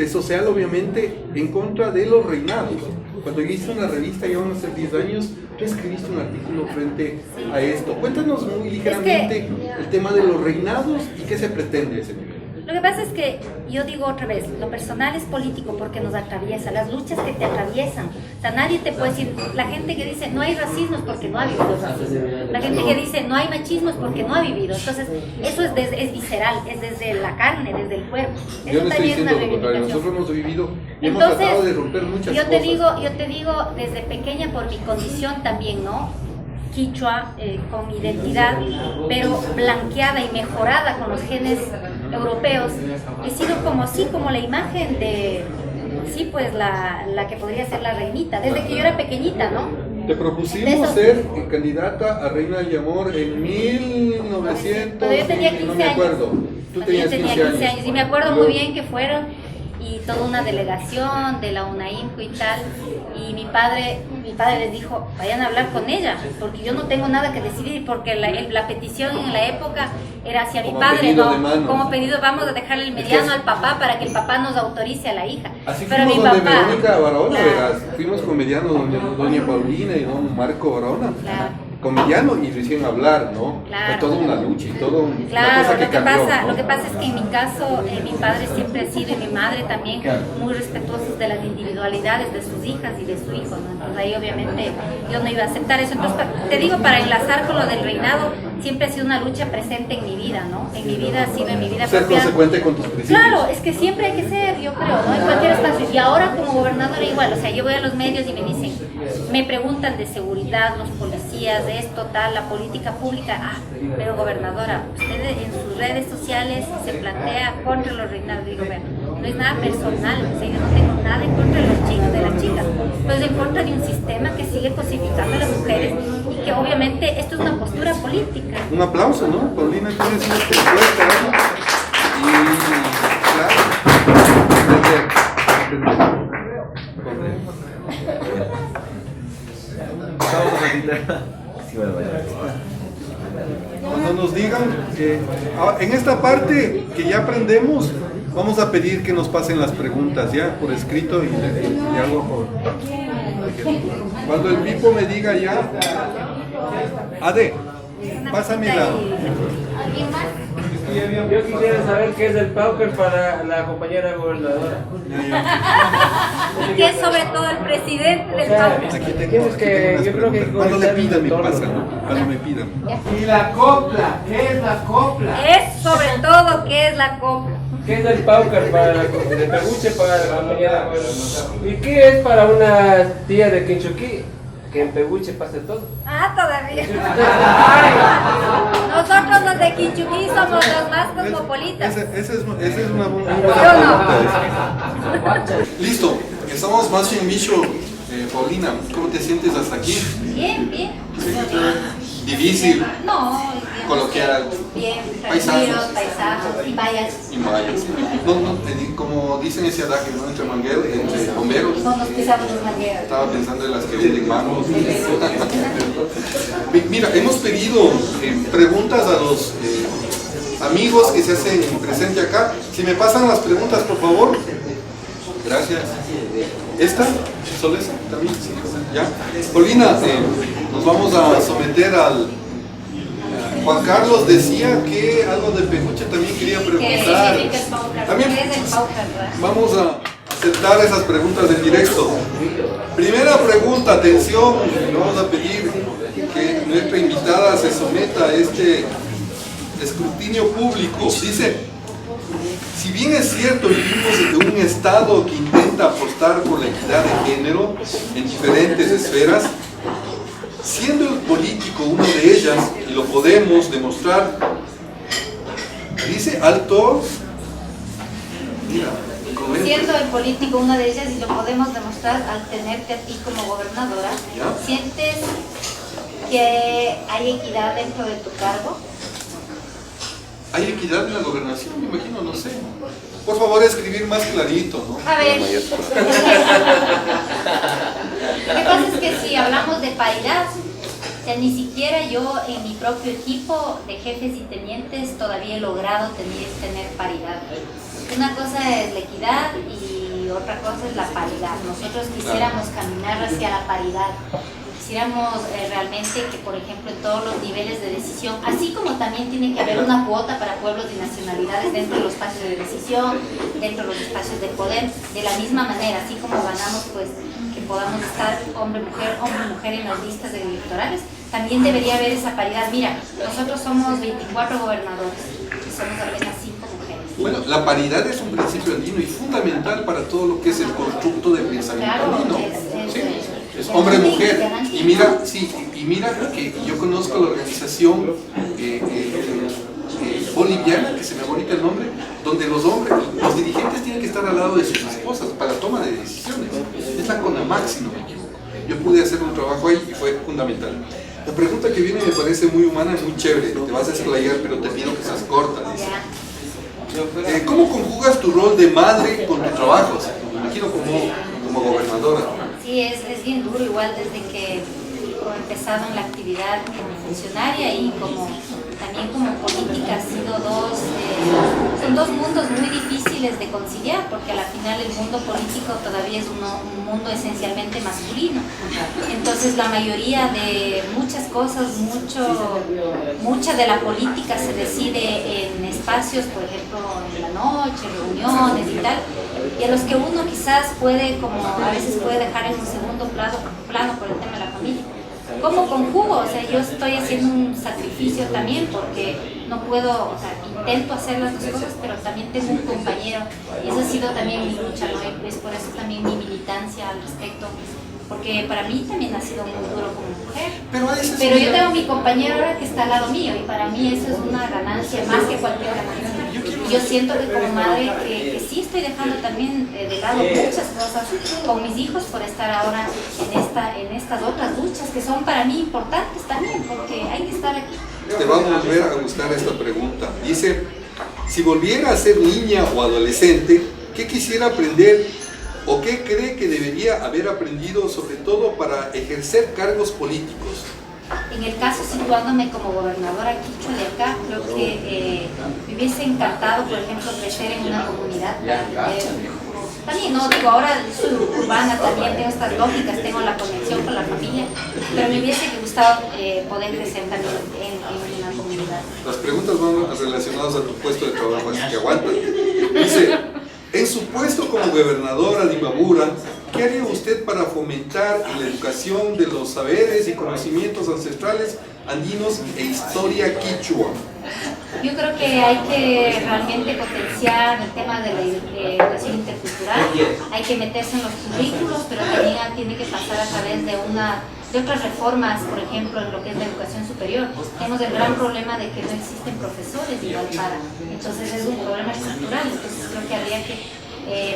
social, obviamente, en contra de los reinados. Cuando yo hice una revista, ya van a ser 10 años, tú escribiste un artículo frente a esto. Cuéntanos muy ligeramente el tema de los reinados y qué se pretende a ese nivel. Lo que pasa es que yo digo otra vez, lo personal es político porque nos atraviesa, las luchas que te atraviesan. O sea, nadie te puede decir, la gente que dice no hay racismo es porque no ha vivido racismo. La gente que dice no hay machismo es porque no ha vivido. Entonces, eso es visceral, es desde la carne, desde el cuerpo. Yo Eso no estoy también es diciendo una lo contrario, reivindicación. nosotros hemos vivido y hemos tratado de romper muchas yo cosas. te digo desde pequeña por mi condición también, ¿no? Quichua, con mi identidad, pero blanqueada y mejorada con los genes europeos, he sido como así, como la imagen de, sí, pues la que podría ser la reinita, desde que yo era pequeñita, ¿no? Te propusimos Eso. ser candidata a Reina del Amor en 1900, Cuando yo tenía 15 no me acuerdo. años. Tú Cuando tenías yo tenía 15 años. y me acuerdo Luego- muy bien que fueron y toda una delegación de la UNAIMCO y tal, y mi padre les dijo, vayan a hablar con ella, porque yo no tengo nada que decidir, porque la petición en la época era hacia mi Como padre, pedido de ¿no? mano. Como pedido, vamos a dejarle el Es que mediano es- al papá para que el papá nos autorice a la hija. Así Pero fuimos mi donde papá, Verónica Barahona, claro, verás. Fuimos con mediano doña Paulina y don Marco Barahona. Claro. Con mediano y recién hablar, ¿no? Claro. Fue toda una lucha y todo una Claro, cosa que cambió, ¿no? lo que pasa es que en mi caso, mi padre siempre ha sido, y mi madre también, muy respetuosos de las individualidades de sus hijas y de su hijo, ¿no? Entonces ahí obviamente yo no iba a aceptar eso. Entonces, te digo, para enlazar con lo del reinado, siempre ha sido una lucha presente en mi vida, ¿no? En mi vida ha sido, en mi vida Ser propia. consecuente con tus principios. Claro, es que siempre hay que ser, yo creo, ¿no? En cualquier espacio. Y ahora como gobernadora igual, o sea, yo voy a los medios y me dicen, me preguntan de seguridad, los policías, de esto, tal, la política pública. Pero gobernadora, usted en sus redes sociales se plantea contra los reinados. Digo, no es nada personal, o sea, yo no tengo nada en contra de los chicos, de las chicas, pues en contra de un sistema que sigue cosificando a las mujeres y que obviamente esto es una postura política. Un aplauso, ¿no? Paulina tiene sido propuesta, ¿no? Y claro, cuando nos digan en esta parte que ya aprendemos, vamos a pedir que nos pasen las preguntas ya por escrito y algo por... Cuando el Pipo me diga ya, Ade, pásamela. ¿Alguien más? Yo quisiera saber qué es el pauker para la compañera gobernadora. Y que es sobre todo el presidente del país. Aquí tengo, Tienes que, yo creo que cuando le pidan me todo. pasan, ¿no? Cuando me pidan. Y la copla, ¿qué es la copla? Es sobre todo qué es la copla. ¿Qué es el pauker para la de peluche para la compañera gobernadora? ¿Y qué es para una tía de Quinchuquí? Que en Peguche pase todo. Todavía. Nosotros los de Quinchuquí somos los más cosmopolitas. Esa es una buena Yo pregunta. Listo, estamos más bien Micho. Paulina, ¿cómo te sientes hasta aquí? Bien, bien. Difícil, No, coloquial, bien, paisajes. tranquilos, paisajes y vallas. Y mayas. Como dicen ese adagio, ¿no? Entre mangueros, entre bomberos. No nos pisamos los mangueros. Estaba pensando en las que venden mangos. Mira, hemos pedido preguntas a los amigos que se hacen presente acá. Si me pasan las preguntas, por favor. Gracias. ¿Esta? ¿Solo esa? ¿También? Sí, ¿ya? Paulina, nos vamos a someter al... Juan Carlos decía que algo de Peguche también quería ¿Qué preguntar. significa el pauker? También ¿Qué es el pauker, verdad? vamos a aceptar esas preguntas en directo. Primera pregunta, atención, vamos a pedir que nuestra invitada se someta a este escrutinio público. Dice, si bien es cierto, vivimos en un estado que intenta apostar por la equidad de género en diferentes esferas, siendo el político una de ellas, y lo podemos demostrar, dice alto, mira, comenta. Siendo el político una de ellas y lo podemos demostrar al tenerte a ti como gobernadora, ¿Ya? ¿sientes que hay equidad dentro de tu cargo? ¿Hay equidad en la gobernación? Me imagino, no sé. Por favor, escribir más clarito, ¿no? A ver, lo que pasa es que si hablamos de paridad, o sea, ni siquiera yo en mi propio equipo de jefes y tenientes todavía he logrado tener paridad. Una cosa es la equidad y otra cosa es la paridad. Nosotros quisiéramos caminar hacia la paridad. Quisiéramos realmente que, por ejemplo, en todos los niveles de decisión, así como también tiene que haber una cuota para pueblos y nacionalidades dentro de los espacios de decisión, dentro de los espacios de poder, de la misma manera, así como ganamos, pues, que podamos estar hombre-mujer en las listas electorales, también debería haber esa paridad. Mira, nosotros somos 24 gobernadores y somos apenas 5 mujeres. Bueno, la paridad es un principio andino y fundamental para todo lo que es el constructo del pensamiento Claro, andino. es Sí, es hombre-mujer. garantía. Y mira, sí, y mira que yo conozco la organización boliviana, que se me bonita el nombre, donde los hombres, los dirigentes tienen que estar al lado de sus esposas para toma de decisiones. Es la CONAMAC, si no me equivoco. Yo pude hacer un trabajo ahí y fue fundamental. La pregunta que viene me parece muy humana y muy chévere. Te vas a explayar, pero te pido que seas corta, dice. Ya. ¿Cómo conjugas tu rol de madre con tu trabajo? O sea, me imagino como gobernadora. Sí, es bien duro, igual desde que he empezado en la actividad como funcionaria y también como política, ha sido son dos mundos muy difíciles de conciliar, porque a la final el mundo político todavía es un mundo esencialmente masculino. Entonces la mayoría de muchas cosas, mucha de la política se decide en espacios, por ejemplo, en la noche, reuniones y tal, y a los que uno quizás a veces puede dejar en un segundo plano por el tema de la familia. ¿Cómo conjugo? O sea, yo estoy haciendo un sacrificio también porque no puedo, o sea, intento hacer las dos cosas, pero también tengo un compañero y esa ha sido también mi lucha, ¿no? Y es por eso también mi militancia al respecto, porque para mí también ha sido muy duro como mujer. Pero Yo tengo mi compañero ahora que está al lado mío y para mí eso es una ganancia más que cualquier ganancia. Y yo siento que como madre que sí estoy dejando también de lado muchas cosas con mis hijos por estar ahora en estas otras luchas que son para mí importantes también, porque hay que estar aquí. te va a volver a gustar esta pregunta. Dice, si volviera a ser niña o adolescente, ¿qué quisiera aprender o qué cree que debería haber aprendido, sobre todo para ejercer cargos políticos? En el caso, situándome como gobernadora quichua de acá, creo que me hubiese encantado, por ejemplo, crecer en una comunidad. También, no digo, ahora soy urbana, también tengo estas lógicas, tengo la conexión con la familia, pero me hubiese gustado poder crecer también en una comunidad. Las preguntas van relacionadas a tu puesto de trabajo, así que aguanta. Dice, en su puesto como gobernadora de Imbabura, ¿qué haría usted para fomentar la educación de los saberes y conocimientos ancestrales andinos e historia quichua? Yo creo que hay que realmente potenciar el tema de la educación intercultural, hay que meterse en los currículos, pero también tiene que pasar a través de otras reformas, por ejemplo, en lo que es la educación superior. Tenemos el gran problema de que no existen profesores igual para, entonces es un problema estructural, entonces creo que habría que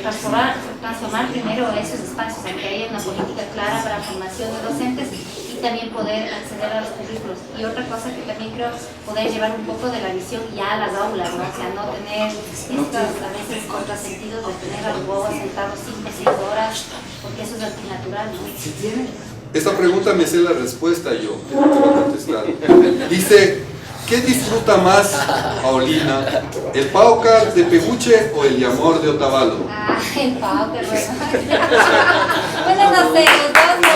transformar primero esos espacios, en que haya una política clara para formación de docentes y también poder acceder a los currículos. Y otra cosa que también creo, poder llevar un poco de la visión ya a las aulas, ¿no? O sea, no tener estos a veces contrasentidos de tener a los bobos sentados 5 o 6 horas, porque eso es antinatural, ¿no? Esta pregunta me sé la respuesta yo, te voy a contestar. Dice, ¿qué disfruta más, Paulina? ¿El paucar de Peguche o el yamor de Otavalo? Ah, el paucar, bueno. Bueno, no sé, los dos no.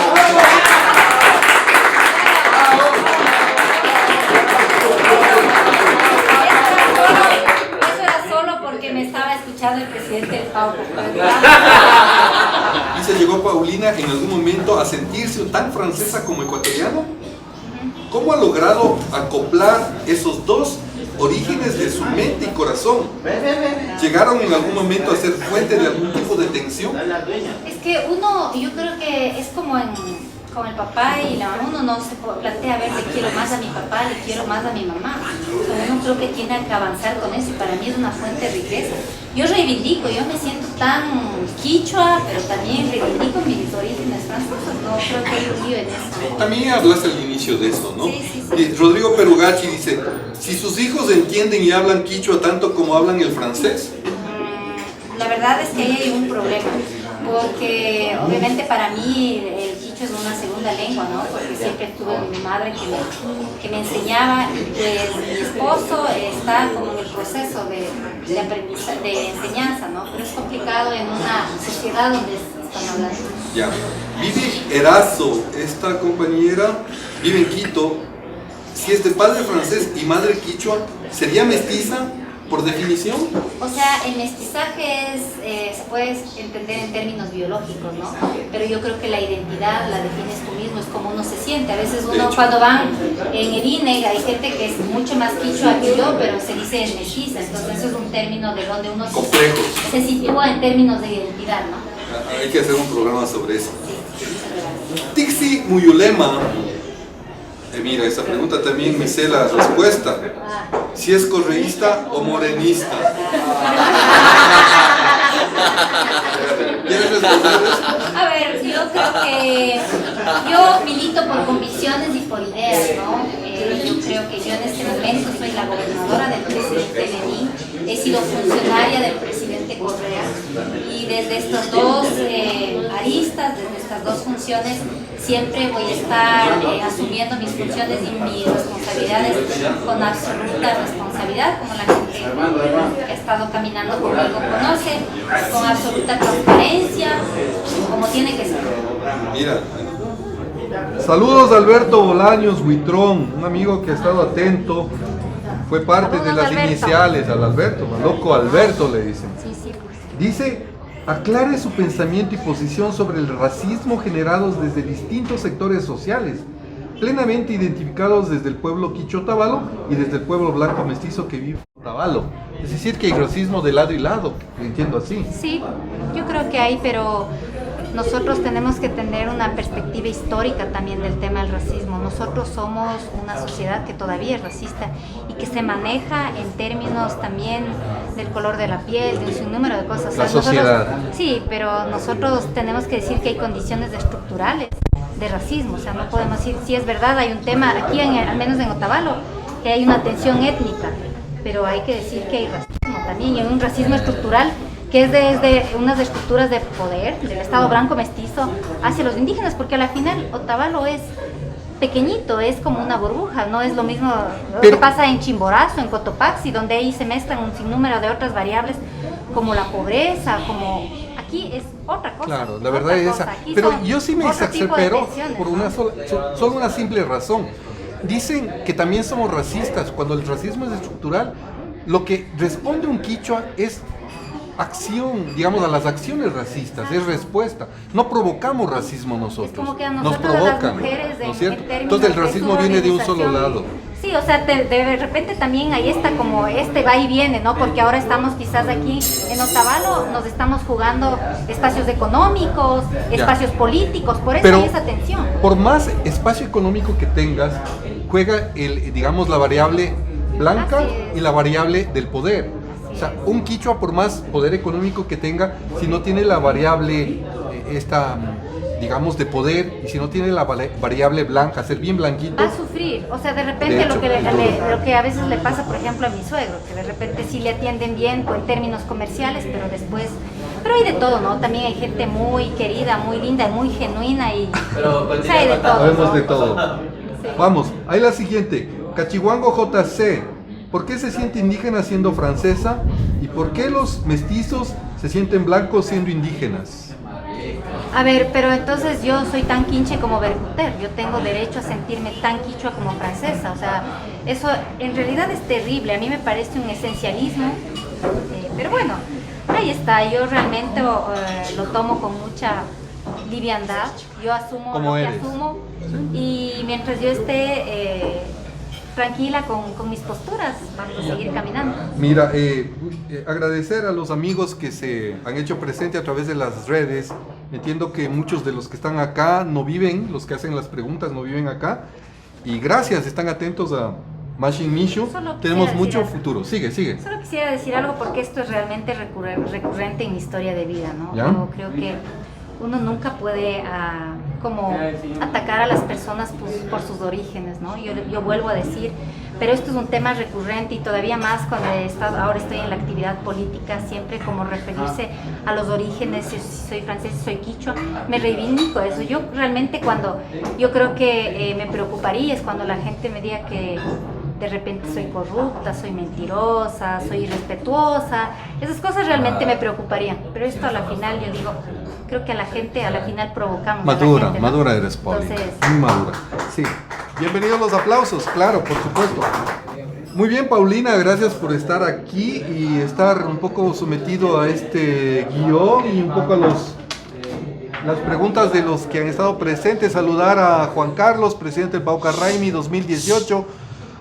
Eso era solo porque me estaba escuchando el presidente del paucar. Dice, ¿llegó Paulina en algún momento a sentirse tan francesa como ecuatoriana? ¿Cómo ha logrado acoplar esos dos orígenes de su mente y corazón? ¿Llegaron en algún momento a ser fuente de algún tipo de tensión? Es que uno, yo creo que es como con el papá y la mamá, uno no se plantea, a ver, le quiero más a mi papá, le quiero más a mi mamá. Uno creo que tiene que avanzar con eso y para mí es una fuente de riqueza. Yo reivindico, yo me siento tan quichua, pero también reivindico mis orígenes franceses, no creo que hay un lío en eso. También hablaste al inicio de eso, ¿no? Sí. Rodrigo Perugachi dice, si sus hijos entienden y hablan quichua tanto como hablan el francés. La verdad es que ahí hay un problema, porque obviamente para mí el quichua es una segunda lengua, ¿no? Porque siempre tuve mi madre que me enseñaba y pues mi esposo está como en el proceso de aprendizaje, de enseñanza, ¿no? Pero es complicado en una sociedad donde están hablando. Ya. Vivi Erazo, esta compañera, vive en Quito. Si es de padre francés y madre quichua, ¿sería mestiza por definición? O sea, el mestizaje se puede entender en términos biológicos, ¿no? Pero yo creo que la identidad la defines tú mismo, es como uno se siente. A veces uno cuando van en el INE hay gente que es mucho más quichua que yo, pero se dice mestiza, entonces eso es un término de donde uno se sitúa en términos de identidad, ¿no? Hay que hacer un programa sobre eso. Sí. Tixi Muyulema, mira, esa pregunta también me sé la respuesta. Si es correísta o morenista. ¿Quieres responder eso? A ver, yo creo que yo milito por convicciones y por ideas, ¿no? Yo creo que yo en este momento soy la gobernadora del presidente Lenín, he sido funcionaria del presidente Correa y desde estas dos aristas, desde estas dos funciones, siempre voy a estar asumiendo mis funciones y mis responsabilidades con absoluta responsabilidad, como la gente que ha estado caminando conmigo conoce, con absoluta transparencia, como tiene que ser. Mira. Saludos a Alberto Bolaños Huitrón, un amigo que ha estado atento, fue parte de las Alberto. iniciales, al Alberto, loco Alberto le dicen. Sí. Dice, aclare su pensamiento y posición sobre el racismo generados desde distintos sectores sociales, plenamente identificados desde el pueblo quichua Otavalo y desde el pueblo blanco mestizo que vive en Otavalo. Es decir, que hay racismo de lado y lado, lo entiendo así. Sí, yo creo que hay, pero nosotros tenemos que tener una perspectiva histórica también del tema del racismo. Nosotros somos una sociedad que todavía es racista y que se maneja en términos también del color de la piel, de un sinnúmero de cosas. La sociedad. Sí, pero nosotros tenemos que decir que hay condiciones estructurales de racismo. O sea, no podemos decir, sí es verdad, hay un tema aquí, al menos en Otavalo, que hay una tensión étnica, pero hay que decir que hay racismo también, y hay un racismo estructural que es desde unas estructuras de poder del Estado blanco mestizo hacia los indígenas, porque a la final Otavalo es pequeñito, es como una burbuja, no es lo mismo que pasa en Chimborazo, en Cotopaxi, donde ahí se mezclan un sinnúmero de otras variables como la pobreza, como aquí es otra cosa. Claro, la verdad es esa. Pero yo sí me exacerbero por una solo una simple razón. Dicen que también somos racistas, cuando el racismo es estructural. Lo que responde un quichua es acción, digamos, a las acciones racistas, es respuesta. No provocamos racismo nosotros, es como que a nos nosotros provocan, las mujeres, ¿no es en cierto? términos Entonces el de racismo viene de un solo subordinación. lado. Sí, o sea, de repente también ahí está como va y viene, ¿no? Porque ahora estamos quizás aquí en Otavalo, nos estamos jugando espacios económicos, espacios políticos, por eso Pero hay esa tensión. por más espacio económico que tengas, juega digamos, la variable blanca y la variable del poder. O sea, un quichua, por más poder económico que tenga, si no tiene la variable digamos, de poder, y si no tiene la variable blanca, ser bien blanquito, Va a sufrir, o sea, de repente De hecho, lo que a veces le pasa, por ejemplo, a mi suegro, que de repente sí le atienden bien en términos comerciales, pero después, pero hay de todo, ¿no? También hay gente muy querida, muy linda, muy genuina y o sea, hay de todo. sabemos ¿no? de todo. Sí. Vamos, ahí la siguiente. Cachihuango JC. ¿Por qué se siente indígena siendo francesa? ¿Y por qué los mestizos se sienten blancos siendo indígenas? A ver, pero entonces yo soy tan quinche como Bercuter, yo tengo derecho a sentirme tan quichua como francesa, o sea, eso en realidad es terrible, a mí me parece un esencialismo, pero bueno, ahí está, yo realmente lo tomo con mucha liviandad, yo asumo ¿Cómo lo que eres? asumo y mientras yo esté tranquila con mis posturas, vamos a seguir caminando. Mira, agradecer a los amigos que se han hecho presente a través de las redes. Entiendo que muchos de los que están acá no viven, los que hacen las preguntas no viven acá. Y gracias, están atentos a Mashin Mishu. Solo Tenemos quisiera mucho decir algo. futuro. Sigue, sigue. Solo quisiera decir algo porque esto es realmente recurrente en mi historia de vida, ¿no? ¿Ya? Yo creo que uno nunca puede como atacar a las personas por sus orígenes, ¿no? Yo vuelvo a decir, pero esto es un tema recurrente y todavía más cuando ahora estoy en la actividad política, siempre como referirse a los orígenes, si soy francés, si soy quichua, me reivindico eso. Yo realmente yo creo que me preocuparía es cuando la gente me diga que de repente soy corrupta, soy mentirosa, soy irrespetuosa, esas cosas realmente me preocuparían, pero esto a la final yo digo, creo que a la gente a la final provocamos. Madura, a la gente, ¿no? madura eres, Poli. Entonces, Muy madura. Sí. Bienvenidos los aplausos, claro, por supuesto. Muy bien, Paulina, gracias por estar aquí y estar un poco sometido a este guión y un poco a las preguntas de los que han estado presentes. Saludar a Juan Carlos, presidente del Pauca Raimi 2018,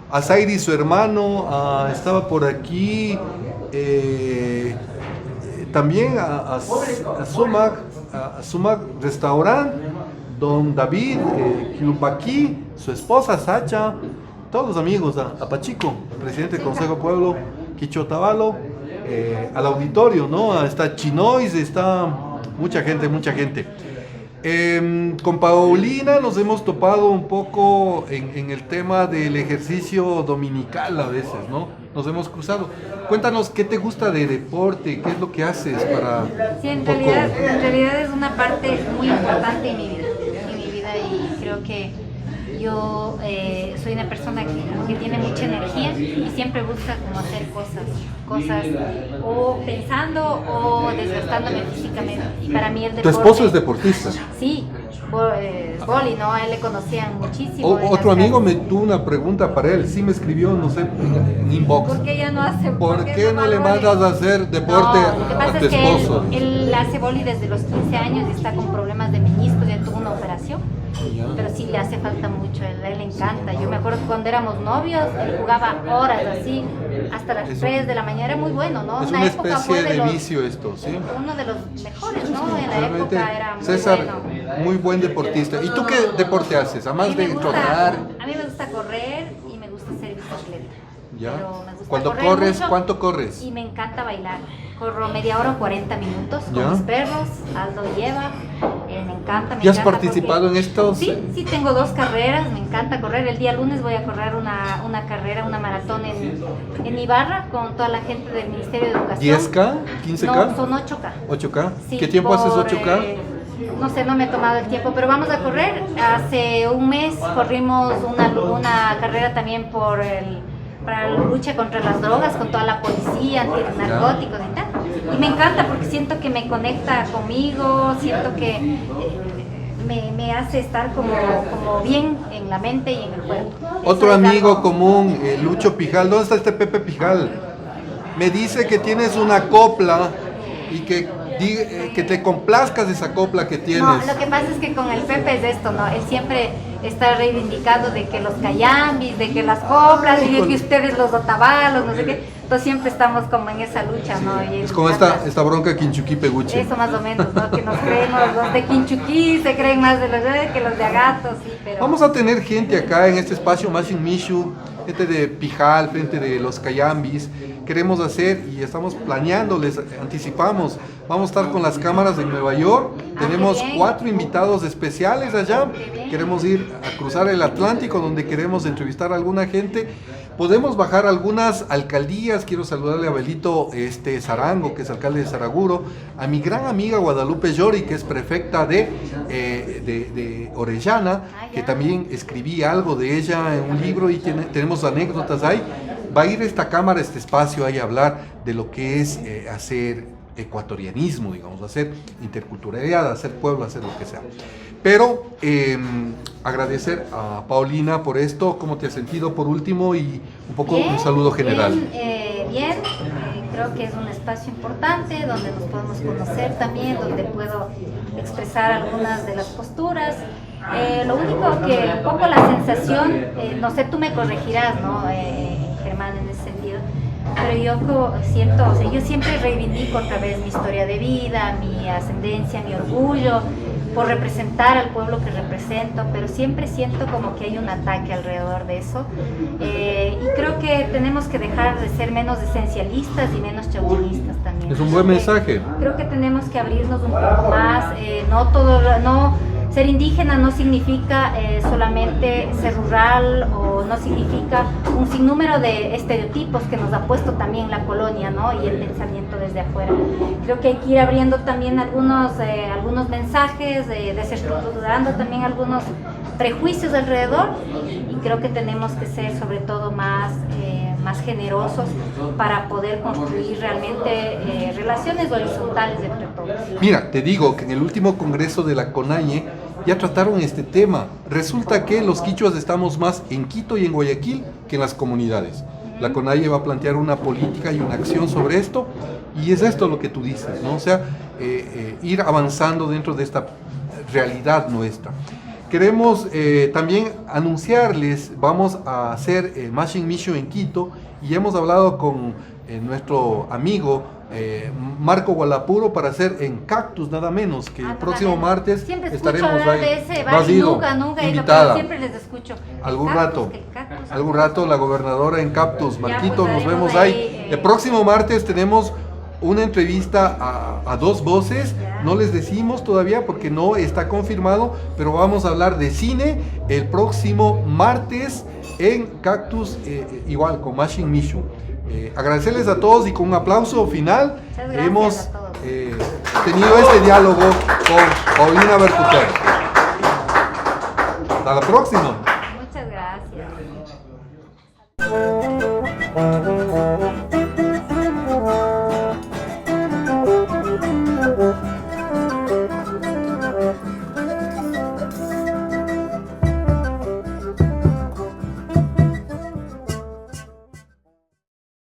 a Zairi, su hermano, estaba por aquí, también a Sumac Restaurant, don David, Kilupaki, su esposa Sacha, todos los amigos, a Pachico, presidente del Consejo de Pueblo, Quicho Otavalo, al auditorio, ¿no? Está Chinois, está mucha gente, mucha gente. Con Paulina nos hemos topado un poco en el tema del ejercicio dominical a veces, ¿no? Nos hemos cruzado. Cuéntanos qué te gusta de deporte, qué es lo que haces para... sí, un en poco- realidad es una parte muy importante en mi vida y creo que yo soy una persona que tiene mucha energía y siempre busca como hacer cosas o pensando o desgastándome físicamente. Y para mí el Tu deporte... esposo es deportista. Sí, Boli, ¿no? A él le conocían muchísimo. en Otro las amigo me calles. tuvo una pregunta para él, sí me escribió, no sé, en inbox. ¿Por qué ya no hace? ¿Por qué no le valora? mandas a hacer deporte No, lo que a pasa tu es que esposo? él hace boli desde los 15 años y está con problemas de meniscos, ya tuvo una operación, pero sí le hace falta mucho mucho, a él le encanta. Yo me acuerdo que cuando éramos novios, él jugaba horas así, hasta las 3 de la mañana, era muy bueno, ¿no? Es una época fue especie de los- vicio esto, ¿sí? uno de los mejores, ¿no? En la Realmente, época era muy César, bueno. muy buen deportista. ¿Y tú qué deporte haces? A mí Además de me gusta- trotar, A mí me gusta correr y me gusta hacer bicicleta. ¿ya? Pero me gusta Cuando correr corres, mucho ¿cuánto corres? Y me encanta bailar. Corro media hora o 40 minutos con ¿Ya? mis perros, Aldo y Eva. Me encanta, me ¿Ya has encanta participado porque- en estos? Sí, tengo 2 carreras, me encanta correr. El día lunes voy a correr una carrera, una maratón en Ibarra con toda la gente del Ministerio de Educación. ¿10K? ¿15K? No, son 8K. ¿8K? Sí, ¿Qué tiempo haces por, 8K? No sé, no me he tomado el tiempo, pero vamos a correr. Hace un mes corrimos una carrera también para la lucha contra las drogas, con toda la policía, antinarcóticos y tal. Y me encanta porque siento que me conecta conmigo, siento que me hace estar como bien en la mente y en el cuerpo. Otro Eso es amigo algo- común, Lucho Pijal. ¿Dónde está este Pepe Pijal? Me dice que tienes una copla y que te complazcas de esa copla que tienes. No, lo que pasa es que con el Pepe es esto, ¿no? Él siempre está reivindicando de que los cayambis, de que las coplas, y de que ustedes los otabalos, no sé qué. Entonces siempre estamos como en esa lucha, ¿no? Y Es como esta bronca Quinchuquí Peguche. Eso más o menos, ¿no? Que nos creemos los de Quinchuquí, se creen más de los que los de Agatos, sí, pero... Vamos a tener gente acá en este espacio, Mashin Mishu, gente de Pijal, gente de los Cayambis. Queremos hacer y estamos planeando, les anticipamos. Vamos a estar con las cámaras de Nueva York. Tenemos qué bien. 4 invitados especiales allá. Qué bien. Queremos ir a cruzar el Atlántico, donde queremos entrevistar a alguna gente. Podemos bajar a algunas alcaldías. Quiero saludarle a Belito Zarango, que es alcalde de Saraguro, a mi gran amiga Guadalupe Llori, que es prefecta de Orellana, que también escribí algo de ella en un libro y tenemos anécdotas ahí. Va a ir esta cámara, este espacio ahí a hablar de lo que es hacer ecuatorianismo, digamos, hacer interculturalidad, hacer pueblo, hacer lo que sea. Pero agradecer a Paulina por esto, cómo te has sentido por último y un poco Bien, un saludo general. Bien, creo que es un espacio importante donde nos podemos conocer también, donde puedo expresar algunas de las posturas. Lo único que un poco la sensación, no sé, tú me corregirás, ¿no? Germán, en ese sentido, pero yo siento, o sea, yo siempre reivindico otra vez mi historia de vida, mi ascendencia, mi orgullo por representar al pueblo que represento, pero siempre siento como que hay un ataque alrededor de eso, y creo que tenemos que dejar de ser menos esencialistas y menos chauvinistas también. Es un buen mensaje. Creo que tenemos que abrirnos un poco más, ser indígena no significa solamente ser rural, o no significa un sinnúmero de estereotipos que nos ha puesto también la colonia, ¿no? Y el pensamiento desde afuera. Creo que hay que ir abriendo también algunos mensajes, desestructurando también algunos prejuicios alrededor, y creo que tenemos que ser sobre todo más generosos para poder construir realmente relaciones horizontales entre todos. Mira, te digo que en el último congreso de la CONAIE ya trataron este tema. Resulta que los quichuas estamos más en Quito y en Guayaquil que en las comunidades. La CONAIE va a plantear una política y una acción sobre esto, y es esto lo que tú dices, ¿no? O sea, ir avanzando dentro de esta realidad nuestra. Queremos también anunciarles, vamos a hacer Mashin Mishu en Quito, y hemos hablado con nuestro amigo Marco Gualapuro para hacer en Cactus, nada menos, que el próximo martes siempre escucho estaremos hablar ahí. de ese, No has ido, nunca he ido, pero invitada. siempre les escucho. Algún El rato, cactus, el cactus. algún rato la gobernadora en Cactus, Marquito, pues, nos vemos haremos ahí. ahí, El próximo martes tenemos una entrevista a 2 voces, no les decimos todavía porque no está confirmado, pero vamos a hablar de cine el próximo martes en Cactus, igual con Mashin Mishu. Agradecerles a todos y con un aplauso final Muchas gracias hemos a todos. tenido este diálogo con Paulina Bertuter. Hasta la próxima. Muchas gracias.